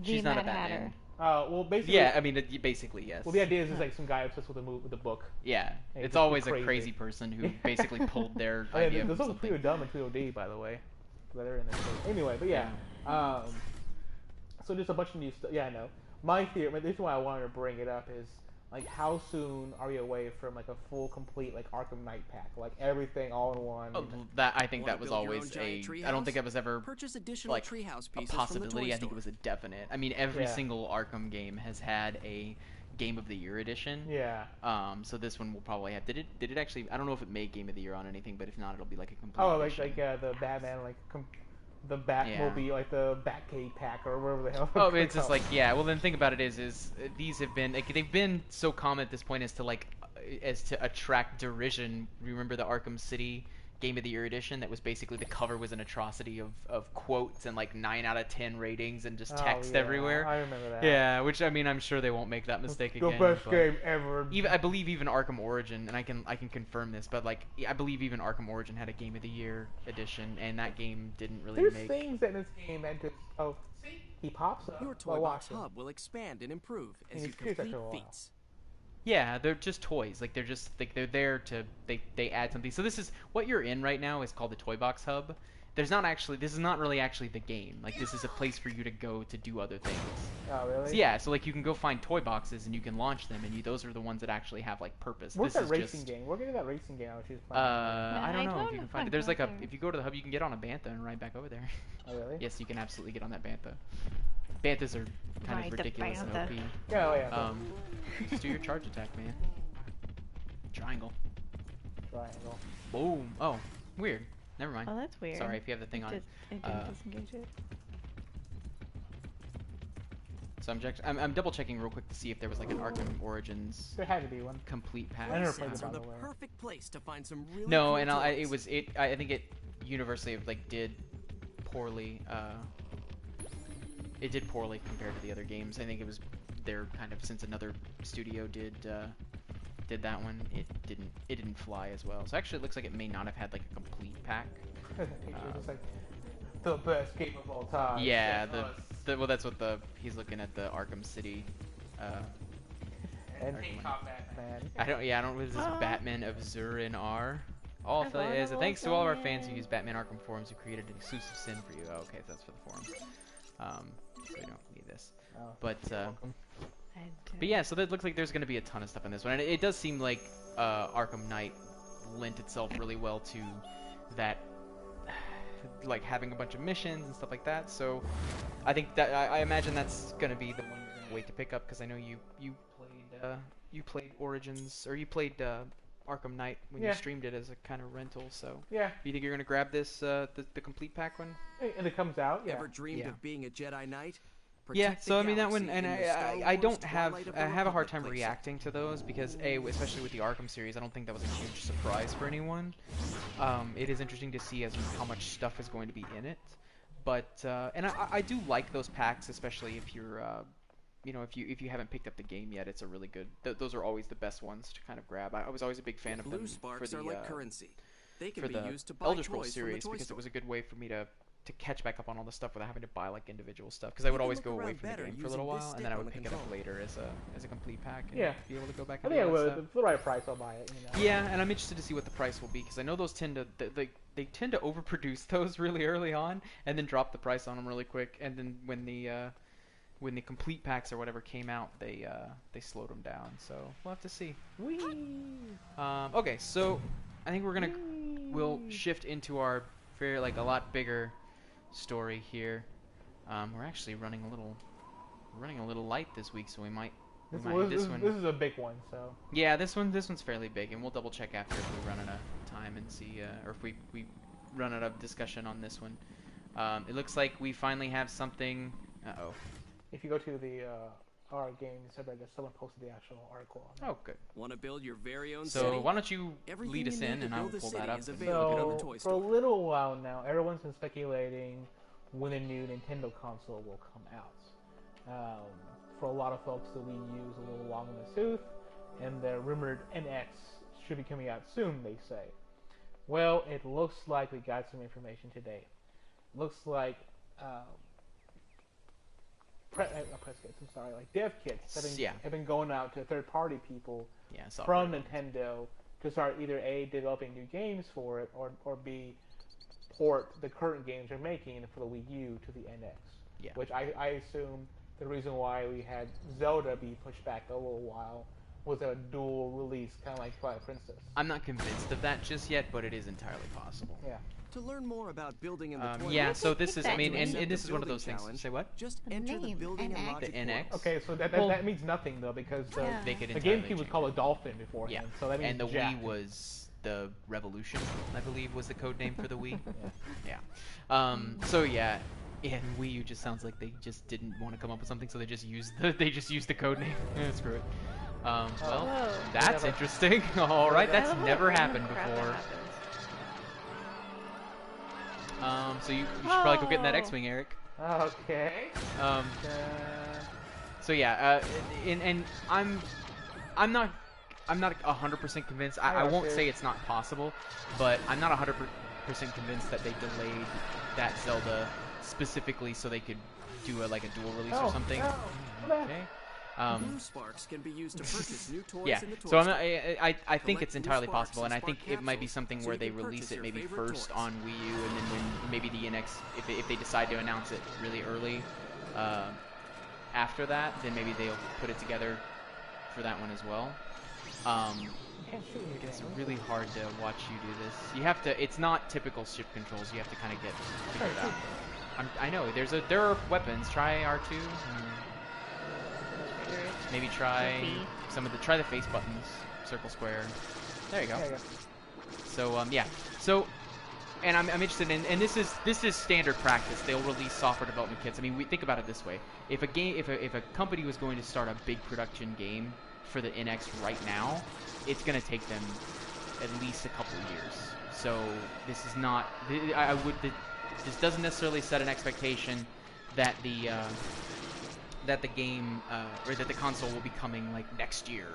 She's
The
not a
Mad
Batman.
Hatter.
Well, basically.
Yeah, I mean, basically yes.
Well, the idea is just like some guy obsessed with the book.
Yeah,
Hey,
it's
just
always
crazy.
a crazy person who basically pulled their
Oh, yeah,
idea
this
from
was Tweedledum
something.
and Tweedledee, by the way. They're in this book. Anyway, but yeah. So there's a bunch of new stuff. Yeah, I know. My theory, the reason why I wanted to bring it up is, like, how soon are we away from, like, a full, complete, like, Arkham Knight pack? Like, everything all in one.
Oh, I think
Wanna
that was
build your
always
own giant
I don't think
treehouse?
that was ever
Purchase additional
like
treehouse
a
pieces from the
possibility.
toy
I think it
store.
was a definite. I mean, every
Yeah.
single Arkham game has had a Game of the Year edition.
Yeah.
So this one will probably have. Did it actually? I don't know if it made Game of the Year on anything, but if not, it'll be like a complete.
Oh, like
edition.
The Batman, like, the Batmobile, like, the Batcave pack, or whatever the hell.
Oh, it's just like, yeah. Well, then think about it is these have been like they've been so common at this point as to attract derision. Remember the Arkham City Game of the Year edition? That was basically the cover was an atrocity of quotes and like 9 out of 10 ratings and just text
yeah,
everywhere.
I remember that.
Yeah, which I mean, I'm sure they won't make that mistake
The
again.
best
but
game ever.
I believe even Arkham Origin, and I can confirm this, but like I believe even Arkham Origin had a Game of the Year edition, and that game didn't really
There's
make.
things that this game that just see, he pops up.
Your Toy Box Hub will expand and improve as
And
you
it's cute after
complete
a while.
feats.
Yeah, they're just toys. Like they're just like they're there to they add something. So this is what you're in right now is called the Toy Box Hub. This is not really actually the game. Like this is a place for you to go to do other things.
Oh, really?
So, yeah, so like you can go find toy boxes and you can launch them, and those are the ones that actually have like purpose.
Where's
this
that
is
racing
just,
game? We're getting that racing game I was playing.
I don't
I
know if
don't
you can
know
find it.
if
There's
I
like
got
if you go to the hub, you can get on a bantha and ride back over there.
Oh, really?
Yes, you can absolutely get on that bantha. Banthas are kind
Ride
of
the
ridiculous and
bantha.
OP.
Yeah, oh, yeah.
Just do your charge attack, man. Triangle.
Triangle.
Boom. Oh, weird. Never mind.
Oh, that's weird.
Sorry if you have the thing on.
It didn't disengage it.
So I'm double checking real quick to see if there was like an Arkham Origins
There had to be one.
complete pack.
I never played
Playsets
it, by
are the
the way.
perfect place to find some really
No,
cool
and
toys.
I think it universally like did poorly. It did poorly compared to the other games. I think it was their kind of since another studio did that one. It didn't fly as well. So actually, it looks like it may not have had like a complete pack.
It's just like the best game of all time.
Yeah,
That's us.
that's what he's looking at the Arkham City.
And
Arkham.
Batman.
I don't. What is this? Batman of Zurin R. All
I
affiliate is
wanna
thanks to all of our
love
fans who
it.
use Batman Arkham forums who created an exclusive sin for you. Oh, okay, so that's for the forums. So we don't need this.
Oh,
But
you're welcome.
But yeah, so that looks like there's going to be a ton of stuff in this one, and it does seem like Arkham Knight lent itself really well to that, like having a bunch of missions and stuff like that. So I think that I imagine that's going to be the one you're going to wait to pick up, because I know you played Origins, or you played Arkham Knight when you streamed it as a kind of rental. So
Yeah.
you think you're going to grab this the complete pack one?
And it comes out. Yeah.
Ever dreamed of being a Jedi Knight?
Yeah,
Protect the
so I mean that
galaxy
one, and
in the Star
I
Wars
don't have
Twilight of
I
the
have a hard
Republic
time
playset.
reacting to those, because especially with the Arkham series, I don't think that was a huge surprise for anyone. It is interesting to see as how much stuff is going to be in it, but and I do like those packs, especially if you're if you haven't picked up the game yet. It's a really good. Those are always the best ones to kind of grab. I was always a big fan of them
Blue
for
sparks
the
are like currency. They can
for
be
the
used to buy
Elder Scrolls
toys from the
series,
toy
because
store.
it was a good way for me to catch back up on all the stuff without having to buy like individual stuff, because I would
You can
always
look
go away
around
from the
better
game for a little
using this
while, and then I
stick on
would
the
pick it up
control.
later as a complete pack and
Yeah.
be able to go back
I
and
think
do that
with
stuff.
the right price, I'll buy it.
Yeah, and I'm interested to see what the price will be, because I know those tend to they tend to overproduce those really early on and then drop the price on them really quick, and then when the complete packs or whatever came out, they slowed them down. So we'll have to see.
Whee!
Okay, so I think we'll shift into our a lot bigger story here. We're actually running a little light this week, so we might hit this one.
This is a big one, so.
Yeah, this one's fairly big, and we'll double check after if we run out of time and see, or if we run out of discussion on this one. It looks like we finally have something. Uh-oh.
If you go to the our game subreddit, someone posted the actual article on it.
Oh, good.
Want to build your very own
So
city?
why don't you
Everything
lead us
you need
in,
to
and I will
build a
pull
city
that up.
is
and
available
look it
on
up.
the toy
So, for a
store.
little while now, everyone's been speculating when a new Nintendo console will come out. For a lot of folks, the Wii U is a little long in the tooth, and the rumored NX should be coming out soon, they say. Well, it looks like we got some information today. Looks like press kits, I'm sorry, like dev kits have been going out to third-party people from Nintendo to start either A, developing new games for it, or B, port the current games they're making for the Wii U to the NX.
Yeah.
Which I assume the reason why we had Zelda be pushed back a little while was a dual release, kind of like Twilight Princess.
I'm not convinced of that just yet, but it is entirely possible.
Yeah.
To learn more about building in the toy
Yeah,
box,
so this is, I mean,
accept
and this
the
is one of
building
those things.
challenge.
Say what?
Just
The
enter the
name,
building and
NX.
logic
The NX.
portal.
Okay, so that
Well-
means nothing though, because
Yeah.
They could
the
entirely
GameCube was
change
called
it.
a Dolphin beforehand, so that means
And the
jack.
Wii was the Revolution, I believe, was the code name for the Wii. Yeah. So yeah, and Wii U just sounds like they just didn't want to come up with something, so they just used the code name. Screw it. Well,
Whoa.
that's
Never.
interesting. All right,
I
that's
love it
never
when
happened
crap that
before.
happens.
So you should probably go get in that
Oh.
X-wing, Eric.
Okay.
Um,
Uh,
So yeah, and I'm not 100% convinced. I won't say it's not possible, but I'm not 100% convinced that they delayed that Zelda specifically so they could do a dual release or something.
No, no.
Okay.
Blue sparks can be used to purchase new toys
Yeah,
in the toy
so
store.
I think it's
Blue
entirely
sparks
possible, and
and
I think
spark
it might be
capsules,
something
so
where
you
they
can
release
purchase
it
your
maybe
favorite
first
toys.
on Wii U, and then when maybe the NX, if they decide to announce it really early, after that, then maybe they'll put it together for that one as well.
Can't shoot anything.
It's really hard to watch you do this. You have to. It's not typical ship controls. You have to kind of get figured out. I know. There are weapons. Try R2. Maybe try try the face buttons. Circle, square. There you go.
There you go.
So yeah. So, and I'm interested in, and this is standard practice. They'll release software development kits. I mean, we think about it this way: if a company was going to start a big production game for the NX right now, it's going to take them at least a couple of years. So this is not. This doesn't necessarily set an expectation that the game or that the console will be coming like next year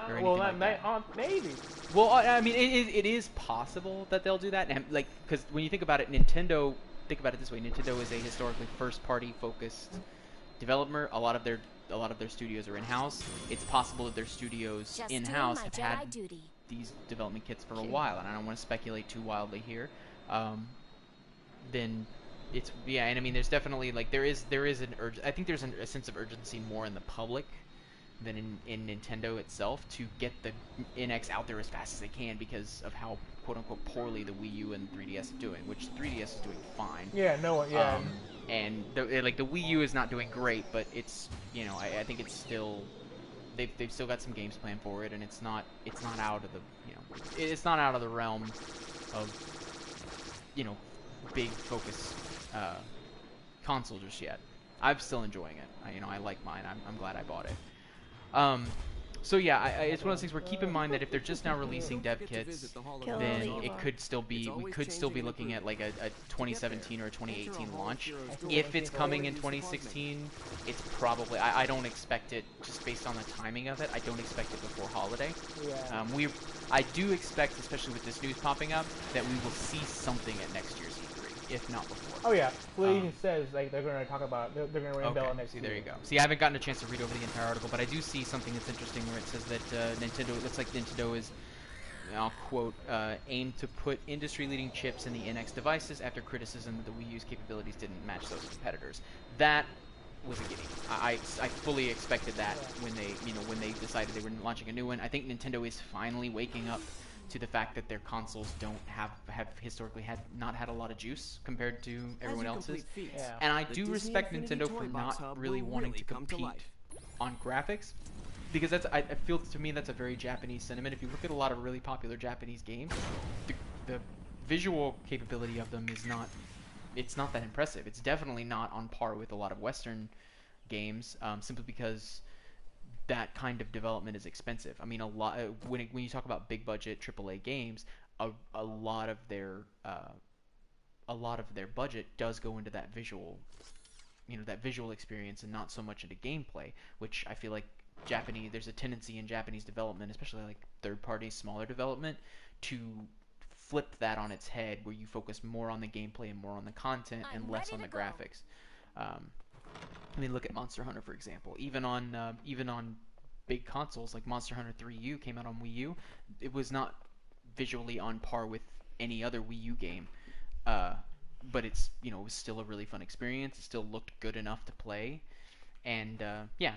or anything like that.
Maybe.
Well, I mean, it is possible that they'll do that, and because when you think about it, Nintendo. Think about it this way: Nintendo is a historically first-party focused developer. A lot of their studios are in-house. It's possible that their studios
Just
in-house
doing
have
my
had
Jedi duty.
these development kits for a while, and I don't want to speculate too wildly here. Then it's and I mean, there's definitely there is an urge. I think there's a sense of urgency more in the public than in Nintendo itself to get the NX out there as fast as they can because of how quote-unquote poorly the Wii U and 3DS are doing, which the 3DS is doing fine.
Yeah, no one, yeah.
And the Wii U is not doing great, but it's, I think it's still, they've still got some games planned for it, and it's not out of the, it's not out of the realm of, big focus console just yet. I'm still enjoying it. I like mine. I'm glad I bought it. So yeah, it's one of those things where keep in mind that if they're just now releasing dev kits, then it could still be, we could still be looking at like a 2017 or a 2018 launch. If it's coming in 2016, it's probably, I don't expect it, just based on the timing of it, I don't expect it before holiday.
Yeah.
I do expect, especially with this news popping up, that we will see something at next year's E3, if not before.
Oh yeah, well, it even says like they're going to talk about they're going to unveil it next year.
There you go. See, I haven't gotten a chance to read over the entire article, but I do see something that's interesting where it says that Nintendo. It looks like Nintendo is, I'll quote, aimed to put industry-leading chips in the NX devices after criticism that the Wii U's capabilities didn't match those competitors. That was a gimme. I fully expected that when they decided they were launching a new one. I think Nintendo is finally waking up to the fact that their consoles don't have historically not had a lot of juice compared to everyone else's. And I do respect Nintendo for not really wanting to compete on graphics, because I feel, to me, that's a very Japanese sentiment. If you look at a lot of really popular Japanese games, the visual capability of them is not, it's not that impressive. It's definitely not on par with a lot of Western games, simply because that kind of development is expensive. I mean, a lot when you talk about big budget AAA games, a lot of their budget does go into that visual, that visual experience, and not so much into gameplay, which I feel like there's a tendency in Japanese development, especially like third-party smaller development, to flip that on its head, where you focus more on the gameplay and more on the content and less on the graphics. I mean, look at Monster Hunter, for example. Even on big consoles like Monster Hunter 3U came out on Wii U, it was not visually on par with any other Wii U game, but it was still a really fun experience. It still looked good enough to play, and yeah.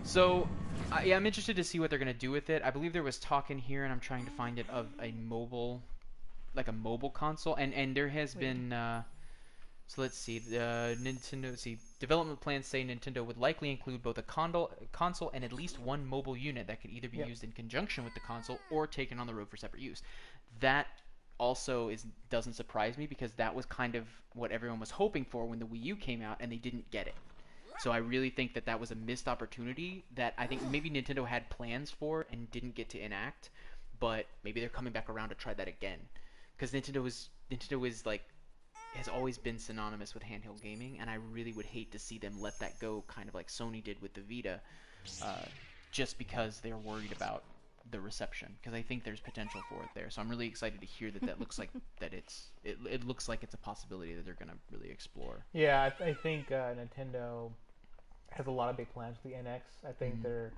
So I'm interested to see what they're gonna do with it. I believe there was talk in here, and I'm trying to find it, of a mobile console, and there has been. So let's see, development plans say Nintendo would likely include both a console and at least one mobile unit that could either be used in conjunction with the console or taken on the road for separate use. That also doesn't surprise me, because that was kind of what everyone was hoping for when the Wii U came out, and they didn't get it. So I really think that was a missed opportunity that I think maybe Nintendo had plans for and didn't get to enact, but maybe they're coming back around to try that again, because Nintendo is like, has always been synonymous with handheld gaming, and I really would hate to see them let that go, kind of like Sony did with the Vita, just because they're worried about the reception, because I think there's potential for it there. So I'm really excited to hear that looks like it looks like it's a possibility that they're going to really explore.
Yeah, I think Nintendo has a lot of big plans for the NX. I think they're...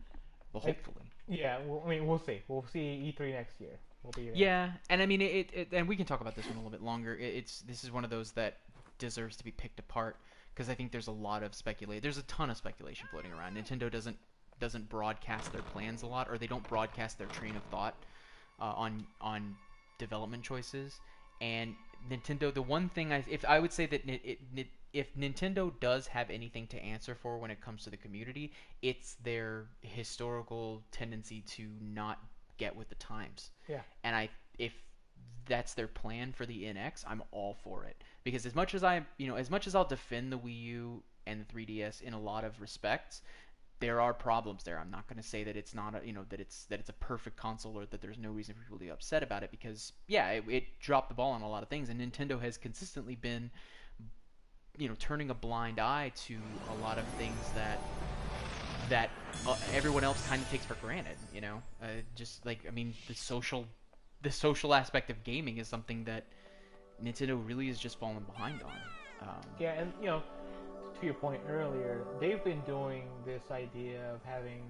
Well, hopefully.
Yeah, I mean, we'll see. We'll see E3 next year.
Yeah, and I mean, and we can talk about this one a little bit longer. This is one of those that deserves to be picked apart, because I think there's a lot of there's a ton of speculation floating around. Nintendo doesn't broadcast their plans a lot, or they don't broadcast their train of thought on development choices. And Nintendo, the one thing I would say that if Nintendo does have anything to answer for when it comes to the community, it's their historical tendency to not get with the times.
Yeah.
And if that's their plan for the NX, I'm all for it, because as much as I'll defend the Wii U and the 3DS in a lot of respects, there are problems there. I'm not going to say that it's not that it's a perfect console, or that there's no reason for people to be upset about it, because it dropped the ball on a lot of things, and Nintendo has consistently been turning a blind eye to a lot of things that everyone else kind of takes for granted. Just like, I mean, the social aspect of gaming is something that Nintendo really has just fallen behind on.
Yeah, and to your point earlier, they've been doing this idea of having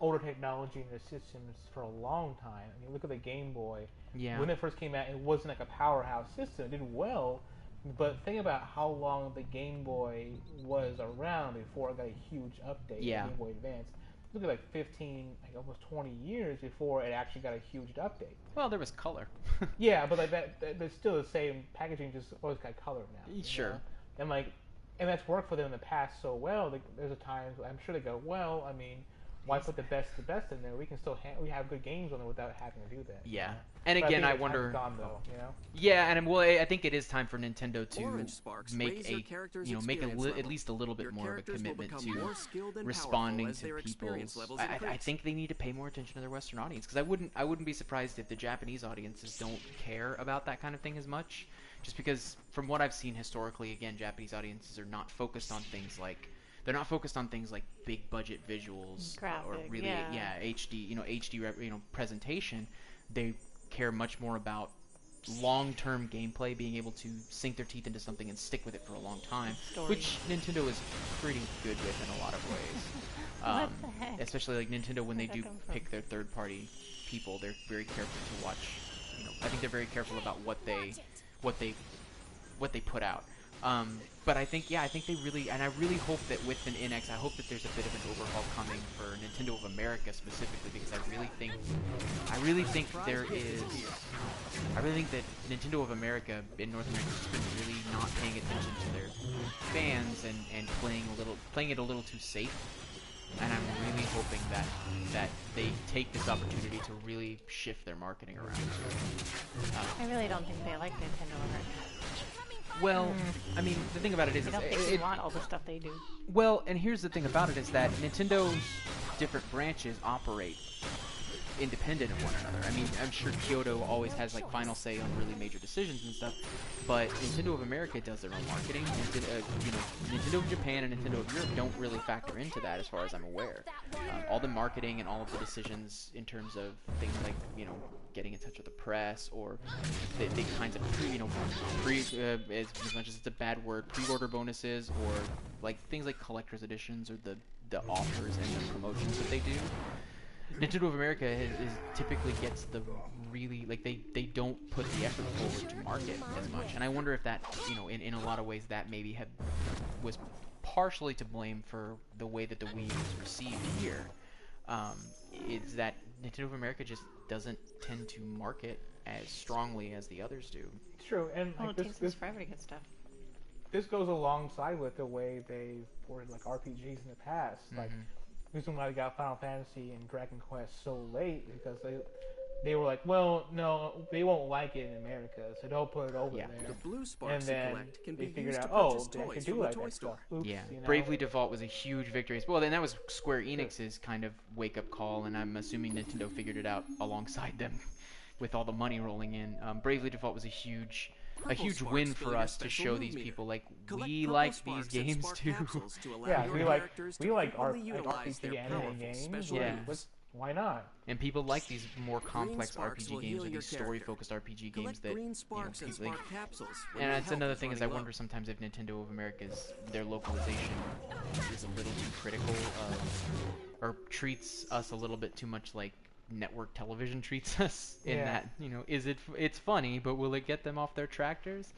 older technology in their systems for a long time. I mean, look at the Game Boy.
Yeah.
When it first came out, it wasn't like a powerhouse system. It did well, but think about how long the Game Boy was around before it got a huge update.
Yeah.
The Game Boy Advance. look at like 15, like almost 20 years before it actually got a huge update.
Well, there was color.
Yeah, but like that's still the same packaging, just always got color now.
Sure.
Know? And like, and that's worked for them in the past so well. Like, there's a times I'm sure they go, well, I mean, why put the best in there? We can still we have good games on it without having to do that.
Yeah.
You know?
And
But
again,
I
I
think the time's
wonder.
gone, though, you know?
Yeah, and well, I think it is time for Nintendo to
Orange Sparks
make
raise your
a,
character's
make
experience
at
level.
least a little bit
Your
more of a
characters will
commitment
become
to
more skilled and
responding
powerful as
to
their experience
people's.
levels
I
increase.
think they need to pay more attention to their Western audience, because I wouldn't be surprised if the Japanese audiences don't care about that kind of thing as much, just because from what I've seen historically, again, Japanese audiences are not focused on things like. They're not focused on things like big budget visuals or
Graphic,
really HD presentation. They care much more about long-term gameplay, being able to sink their teeth into something and stick with it for a long time,
Story.
which Nintendo is pretty good with in a lot of ways.
What the heck?
Especially like Nintendo, when they
Where'd
do
that come from?
pick their third-party people, they're very careful to watch. I think they're very careful about what they put out. But I think they really, and I really hope that with an NX, I hope that there's a bit of an overhaul coming for Nintendo of America specifically, because I really think that Nintendo of America in North America has been really not paying attention to their fans and playing it a little too safe. And I'm really hoping that they take this opportunity to really shift their marketing around.
I really don't think they like Nintendo America.
Well, I mean, the thing about it is,
I don't think they want all the stuff they do.
well, and here's the thing about it is that Nintendo's different branches operate independent of one another. I mean, I'm sure Kyoto always has like final say on really major decisions and stuff, but Nintendo of America does their own marketing. Nintendo of Japan and Nintendo of Europe don't really factor into that, as far as I'm aware. All the marketing and all of the decisions in terms of things like getting in touch with the press, or the kinds of as much as it's a bad word, pre-order bonuses, or like things like collector's editions, or the offers and the promotions that they do. Nintendo of America typically gets the really, like, they don't put the effort forward to market as much, and I wonder if that, in a lot of ways, that maybe was partially to blame for the way that the Wii U was received here. Is that Nintendo of America just doesn't tend to market as strongly as the others do.
It's true, and
Well,
like,
it takes us forever to get stuff.
this goes alongside with the way they ported like RPGs in the past. Like, the reason why they got Final Fantasy and Dragon Quest so late because they were like, well, no, they won't like it in America, so don't put it over
Yeah.
there.
The blue
And
sparks you
then
collect can
they
be
figured
used
out,
to
oh,
purchase
they actually
toys
do
from the
like
toy
that
store.
stuff. Oops,
Yeah,
you know?
Bravely Default was a huge victory. Well, then that was Square Enix's kind of wake-up call, and I'm assuming Nintendo figured it out alongside them with all the money rolling in. Bravely Default was a huge
Sparks
win
fill
for
your
us to
special
show
move
these
meter.
people, like,
Collect
we
purple
like
sparks
these
and
games
spark
too.
capsules to allow
Yeah,
your
we like
characters
we
to
like
frequently
like
utilize their
RPG anime
powerful
games.
special
Yeah.
moves.
Why not?
And people like these more complex
sparks will
RPG games,
heal
or
your
these story-focused RPG games
Collect
that,
green sparks and
people, like,
spark capsules. when
and
your
that's
health
another thing is I
running
wonder
low.
sometimes if Nintendo of America's, their localization is a little too critical of, or treats us a little bit too much like network television treats us, in
Yeah.
that, it's funny, but will it get them off their tractors?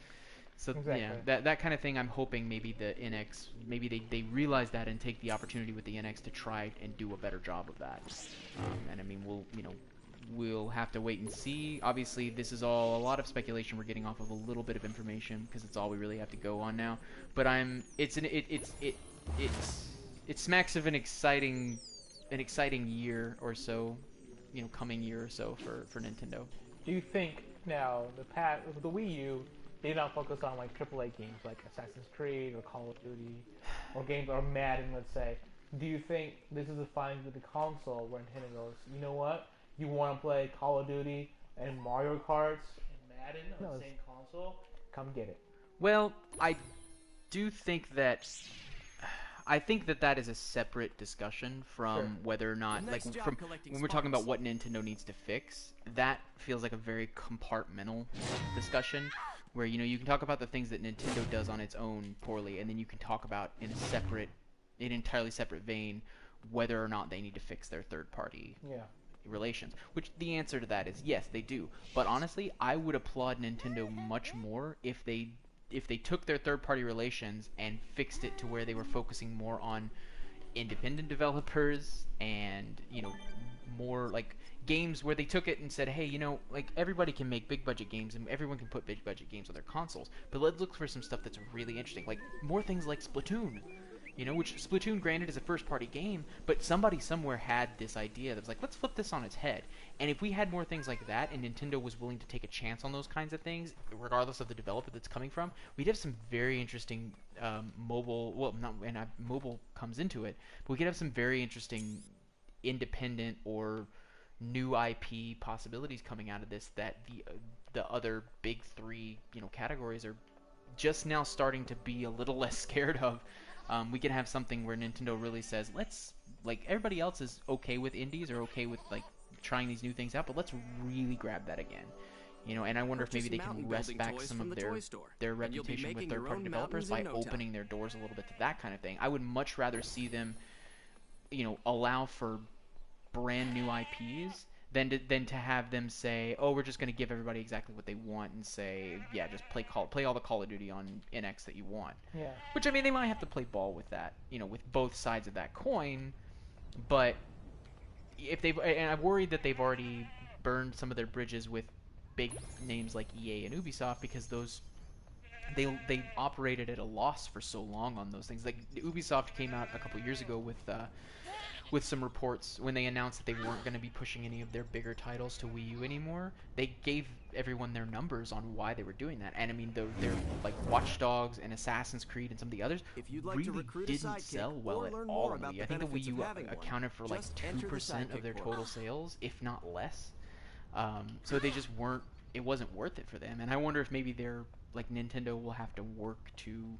So
Exactly.
yeah, that kind of thing. I'm hoping maybe the NX, maybe they realize that and take the opportunity with the NX to try and do a better job of that. And I mean, we'll have to wait and see. Obviously, this is all a lot of speculation. We're getting off of a little bit of information because it's all we really have to go on now. But it smacks of an exciting year or so, coming year or so for Nintendo.
Do you think now with the Wii U, they don't focus on like AAA games like Assassin's Creed or Call of Duty, or games or Madden, let's say? Do you think this is a finding with the console where Nintendo goes, you know what? You want to play Call of Duty and Mario Karts and Madden on the same console? Come get it.
Well, I do think that that is a separate discussion from
Sure.
whether or not,
The
like,
next job
from
collecting
when we're talking about
sparks.
what Nintendo needs to fix. That feels like a very compartmental discussion, where you can talk about the things that Nintendo does on its own poorly, and then you can talk about in an entirely separate vein whether or not they need to fix their third-party
Yeah.
relations. Which the answer to that is yes, they do. But honestly, I would applaud Nintendo much more if they took their third-party relations and fixed it to where they were focusing more on independent developers and, you know, more like games where they took it and said, hey, you know, like everybody can make big budget games and everyone can put big budget games on their consoles, but let's look for some stuff that's really interesting, like more things like Splatoon. You know, which Splatoon, granted, is a first-party game, but somebody somewhere had this idea that was like, let's flip this on its head. And if we had more things like that, and Nintendo was willing to take a chance on those kinds of things, regardless of the developer that's coming from, we'd have some very interesting mobile. Well, not and mobile comes into it, but we could have some very interesting independent or new IP possibilities coming out of this that the other big three, you know, categories are just now starting to be a little less scared of. We can have something where Nintendo really says, let's, like, everybody else is okay with indies or okay with, like, trying these new things out, but let's really grab that again. You know, and I wonder if maybe they can wrest back some of their reputation with third-party developers by opening their doors a little bit to that kind of thing. I would much rather see them, you know, allow for brand new IPs than to have them say, oh, we're just going to give everybody exactly what they want and say, yeah, just play all the Call of Duty on NX that you want.
Yeah.
Which, I mean, they might have to play ball with that, you know, with both sides of that coin, but if and I'm worried that they've already burned some of their bridges with big names like EA and Ubisoft, because those they operated at a loss for so long on those things. Like Ubisoft came out a couple years ago with some reports when they announced that they weren't going to be pushing any of their bigger titles to Wii U anymore. They gave everyone their numbers on why they were doing that. And I mean, they're like Watch Dogs and Assassin's Creed and some of the others really didn't sell well at all on Wii U. I think the Wii U accounted for like 2% of their total sales, if not less. So they just weren't, it wasn't worth it for them. And I wonder if maybe they're, like, Nintendo will have to work to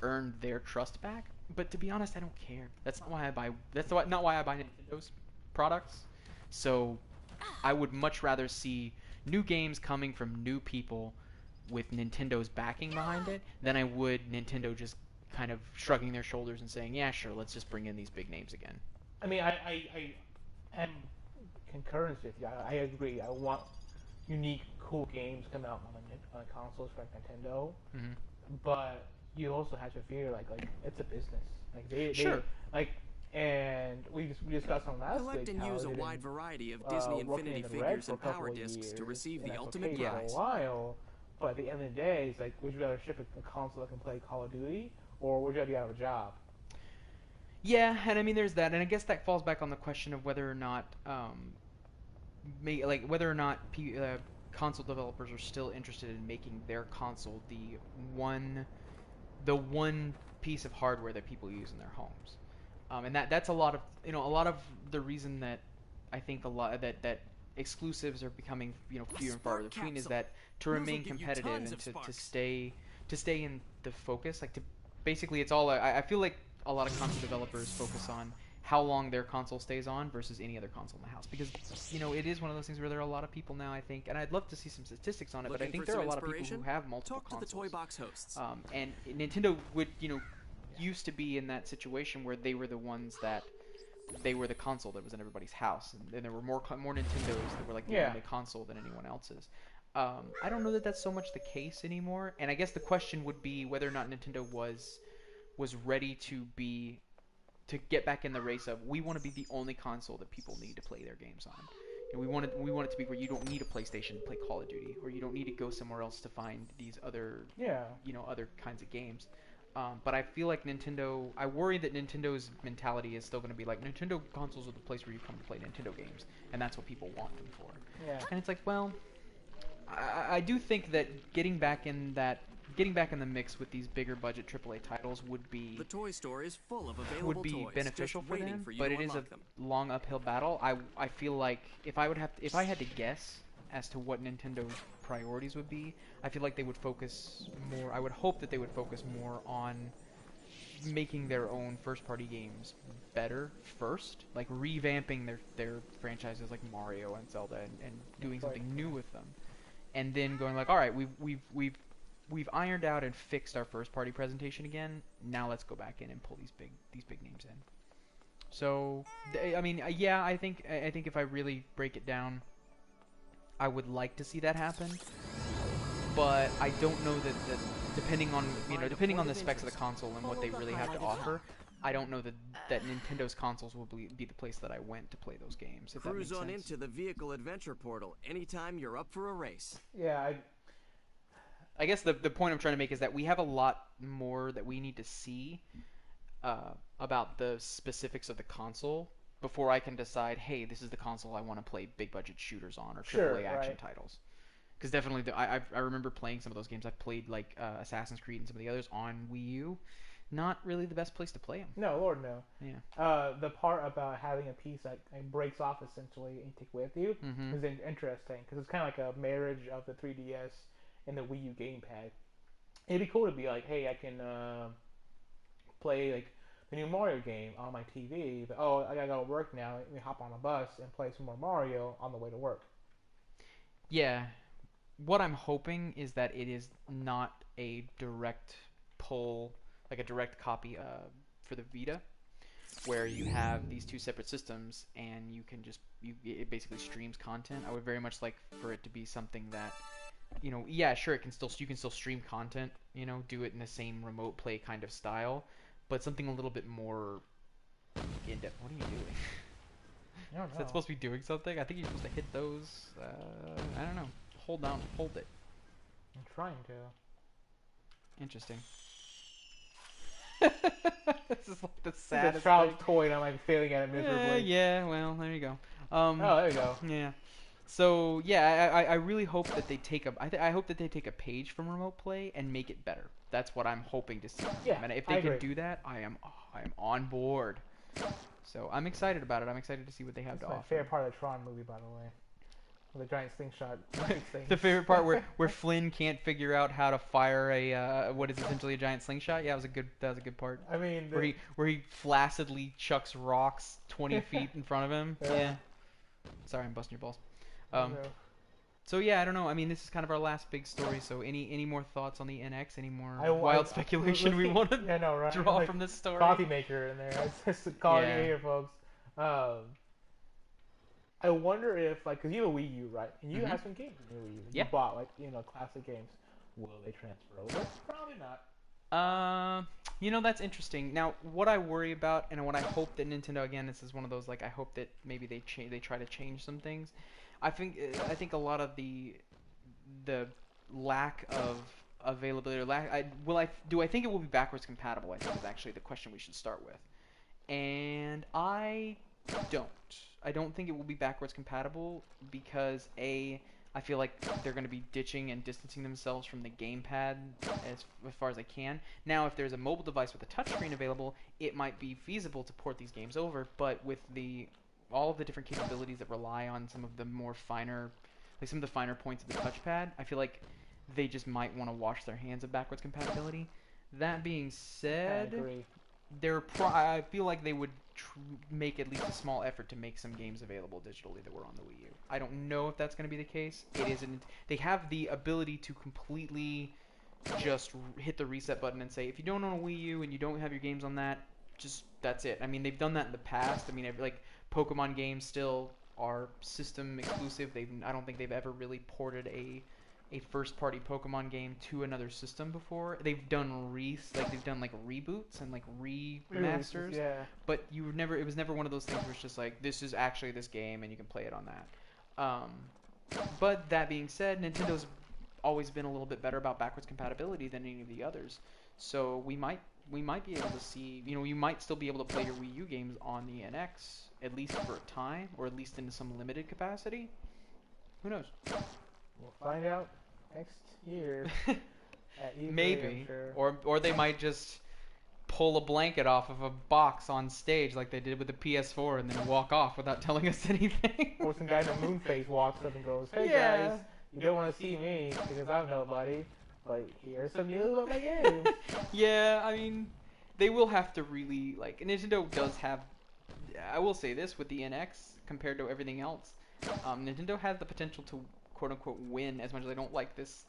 earn their trust back. But to be honest, I don't care. That's not why I buy. Not why I buy Nintendo's products. So I would much rather see new games coming from new people with Nintendo's backing behind it than I would Nintendo just kind of shrugging their shoulders and saying, "Yeah, sure, let's just bring in these big names again."
I mean, I am concurrence with you. I agree. I want unique, cool games come out on consoles like Nintendo, but you also have to figure like it's a business. Like they like, and we discussed on last
Collect
week
and
how
use a
they've
wide
been,
variety of Disney
working
Infinity
in the red
figures
for a
and power
couple of
discs to
years,
receive
and
the
that's
ultimate
okay
prize.
for a while. But at the end of the day, it's like, would you rather ship a console that can play Call of Duty, or would you rather be out of a job?
Yeah, and I mean, there's that, and I guess that falls back on the question of whether or not, console developers are still interested in making their console the one piece of hardware that people use in their homes, and that's a lot of the reason that I think a lot that exclusives are becoming fewer and far between is that to remain competitive and to stay in the focus, like to basically it's all I feel like a lot of console developers focus on how long their console stays on versus any other console in the house, because it is one of those things where there are a lot of people now, I think, and I'd love to see some statistics on it, but I think there are a lot of people who have multiple consoles.
Talk to the Toy Box hosts.
And Nintendo would used to be in that situation where they were the ones that they were the console that was in everybody's house, and there were more Nintendos that were like the only console than anyone else's. I don't know that that's so much the case anymore, and I guess the question would be whether or not Nintendo was ready to get back in the race of, we want to be the only console that people need to play their games on. We want it to be where you don't need a PlayStation to play Call of Duty, or you don't need to go somewhere else to find these other other kinds of games. But I feel like I worry that Nintendo's mentality is still going to be like, Nintendo consoles are the place where you come to play Nintendo games, and that's what people want them for.
Yeah.
And it's like, well, I do think that getting back in the mix with these bigger budget AAA titles would be
The toy store is full of available toys,
beneficial
just
for
waiting
them,
for you
but
to
it is a
unlock them.
long uphill battle. I feel like if I had to guess as to what Nintendo's priorities would be, I feel like they would focus more. I would hope that they would focus more on making their own first-party games better first, like revamping their franchises like Mario and Zelda and doing something new with them, and then going like, all right, we've ironed out and fixed our first-party presentation again. Now let's go back in and pull these big names in. So, I mean, yeah, I think if I really break it down, I would like to see that happen. but I don't know that depending on depending on the specs of the console and what they really have to offer, I don't know that Nintendo's consoles will be the place that I went to play those games. If that makes
Cruise on
sense.
into the vehicle adventure portal anytime you're up for a race.
Yeah,
I guess the point I'm trying to make is that we have a lot more that we need to see about the specifics of the console before I can decide, hey, this is the console I want to play big budget shooters on or AAA action titles. Because definitely, I remember playing some of those games. I've played like Assassin's Creed and some of the others on Wii U. Not really the best place to play them.
No, Lord, no.
Yeah.
The part about having a piece that breaks off essentially and you take with you is interesting because it's kind of like a marriage of the 3DS and the Wii U gamepad. It'd be cool to be like, hey, I can play like the new Mario game on my TV, but I gotta go to work now. Let me hop on a bus and play some more Mario on the way to work.
Yeah. What I'm hoping is that it is not a direct pull, like a direct copy for the Vita, where you have these two separate systems and you can it basically streams content. I would very much like for it to be something that, yeah, sure, you can still stream content, do it in the same remote play kind of style, but something a little bit more in depth. What are you doing?
I don't know.
Is that supposed to be doing something? I think you're supposed to hit those. I don't know. Hold it.
I'm trying to.
Interesting. This is like the saddest
It's a child's
thing.
toy and I'm like failing at it miserably.
Yeah, well, there you go.
Oh, there you go.
Yeah. So yeah, I really hope that they take I hope that they take a page from remote play and make it better. That's what I'm hoping to see.
Yeah,
And if
I
they can
agree.
do that, I am on board. So I'm excited about it. I'm excited to see what they have
That's
to
my
offer.
favorite part of the Tron movie, by the way. The giant slingshot thing.
The favorite part where Flynn can't figure out how to fire a what is essentially a giant slingshot. Yeah, that was a good part.
I mean,
Where he flaccidly chucks rocks 20 feet in front of him. Yeah. Sorry, I'm busting your balls. So yeah, I don't know. I mean, this is kind of our last big story. So any more thoughts on the NX? Any more wild speculation we want to draw
like
from this story?
Coffee maker in there. It's just calling it here, folks. I wonder if, like, because you have a Wii U, right? And you have some games in your Wii U.
Yeah.
You bought, like, classic games. Will they transfer over? Probably not.
That's interesting. Now, what I worry about, and what I hope that Nintendo, again, this is one of those, like, I hope that maybe they try to change some things. I think a lot of the lack of availability, or do I think it will be backwards compatible? I think is actually the question we should start with. And I don't. I don't think it will be backwards compatible because I feel like they're going to be ditching and distancing themselves from the gamepad as far as they can. Now, if there's a mobile device with a touchscreen available, it might be feasible to port these games over. But with all of the different capabilities that rely on some of the more finer, like some of the finer points of the touchpad, I feel like they just might want to wash their hands of backwards compatibility. That being said,
I agree.
I feel like they would make at least a small effort to make some games available digitally that were on the Wii U. I don't know if that's going to be the case. It isn't. They have the ability to completely just hit the reset button and say, if you don't own a Wii U and you don't have your games on that, that's it. I mean, they've done that in the past. I mean, like Pokemon games still are system exclusive. I don't think they've ever really ported a first-party Pokemon game to another system before. They've done reboots and like remasters,
Yeah.
but it was never one of those things where it's just like, this is actually this game and you can play it on that. But that being said, Nintendo's always been a little bit better about backwards compatibility than any of the others. So we might be able to see, you might still be able to play your Wii U games on the NX at least for a time, or at least in some limited capacity. Who knows?
We'll find out next year. At E3,
Maybe,
I'm sure.
or they might just pull a blanket off of a box on stage like they did with the PS4 and then walk off without telling us anything.
Or some guy in a moon face walks up and goes, "Hey
Yeah.
guys, you don't want to see me because I'm nobody, but here's some news about my game."
Yeah, I mean, they will have to really, like, Nintendo does have, I will say this, with the NX compared to everything else, Nintendo has the potential to quote-unquote win, as much as I don't like this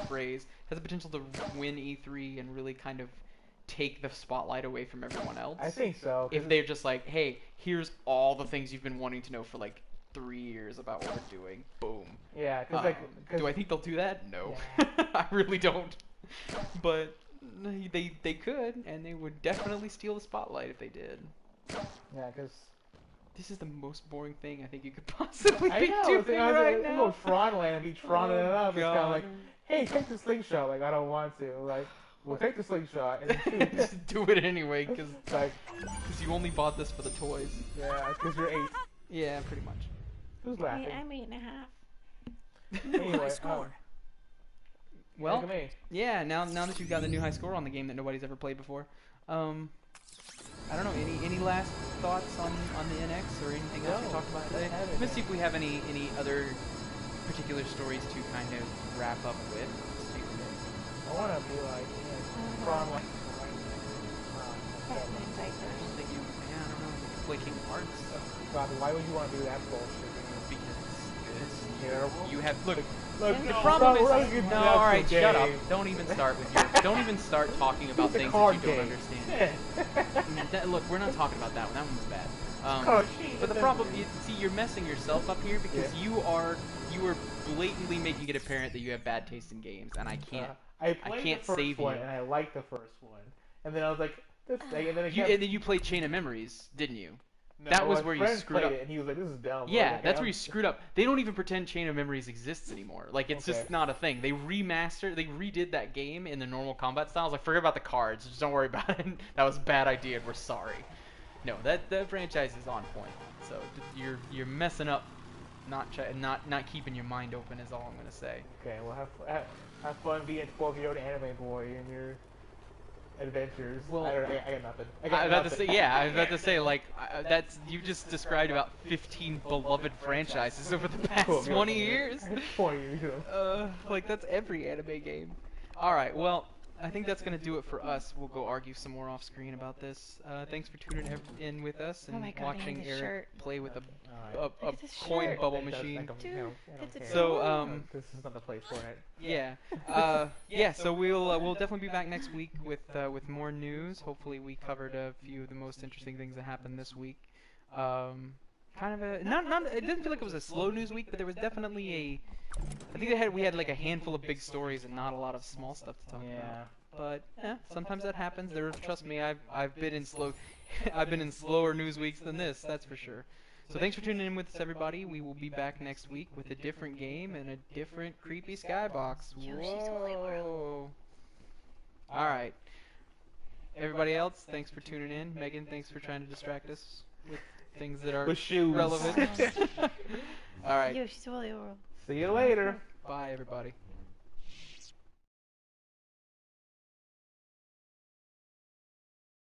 phrase, has the potential to win E3 and really kind of take the spotlight away from everyone else.
I think so.
If they're just like, hey, here's all the things you've been wanting to know for like 3 years about what we're doing. Boom.
Yeah,
Do I think they'll do that? No.
Yeah.
I really don't. But they could, and they would definitely steal the spotlight if they did.
Yeah, because
This is the most boring thing I think you could possibly
I
be
know.
doing right
You
now.
go Tron Land and be Tronning it up. It's kind of
God.
like, hey, take the slingshot. Like, I don't want to. Like, well, take the slingshot and then shoot.
Just do it anyway, because
Like,
you only bought this for the toys.
yeah, because you're 8.
Yeah, pretty much.
Who's laughing?
I'm 8.5.
Anyway,
High score.
Well,
look at me.
yeah. Now that you've got the new high score on the game that nobody's ever played before, I don't know. Any last thoughts on the NX or anything else we
No,
talked about today?
I haven't.
Let's see if we have any other particular stories to kind of wrap up with.
I want to be like, Tron Land.
Batman
I
diapers.
don't think you. Yeah, I don't know. You could play Kingdom Hearts
God, why would you want to do that bullshit?
because
It's terrible.
you have look.
Look,
The
no,
problem
we're not
is,
gonna do
no,
that
all right,
today.
shut up. Don't even start with your. Don't even start talking about
It's a
things
card
that you don't
game.
understand. Look, we're not talking about that one. That one's bad.
Oh, shit.
But the problem, you're messing yourself up here because
Yeah.
you are blatantly making it apparent that you have bad taste in games, and I can't.
I played
can't
the first
save
one
you.
and I liked the first one, and then I was like, this thing, and then it
You,
kept,
and then you played Chain of Memories, didn't you?
no,
that was
my
where you
friend
screwed
played
up.
it, and he was like, this is dumb. I was
Yeah,
like,
that's
I'm-
where you screwed up. They don't even pretend Chain of Memories exists anymore. Like, it's
Okay.
just not a thing. They redid that game in the normal combat styles. Like, forget about the cards. Just don't worry about it. That was a bad idea, and we're sorry. No, that franchise is on point. So you're messing up, not keeping your mind open is all I'm gonna say.
Okay, well, have fun being a 12-year-old anime boy in your adventures.
Well,
I got nothing. I
I
got
was about to
nothing.
say, yeah. I was about to say, like, that's you just described about 15 beloved franchises over the past
Cool,
20
yeah.
years.
20 years.
Like that's every anime game. All right, well, I think that's gonna do it for us. We'll go argue some more off screen about this. Thanks for tuning in with us and
Oh my God, I
watching
need this
Eric
shirt.
play with a
Alright.
a
Look at this
coin
shirt.
bubble
It does-
machine.
I don't-
Dude,
I don't
that's
care.
So,
adorable.
This is not the place for it.
Yeah. So we'll definitely be back next week with more news. Hopefully we covered a few of the most interesting things that happened this week. Kind of a not it didn't feel like it was a slow news week, but there was definitely I think we had like a handful of big stories and not a lot of small stuff to talk
Yeah.
about. But sometimes that happens. Trust me, I've been in slower news weeks than this. That's for sure. So thanks for tuning in with us, everybody. We will be back next week with a different game and a different creepy skybox.
Yoshi's Woolly
Whoa! All right, everybody else, thanks for tuning in. Megan, thanks for trying to distract us with things that are
With shoes.
relevant. All right,
Yoshi's Woolly World.
See you later.
bye, everybody.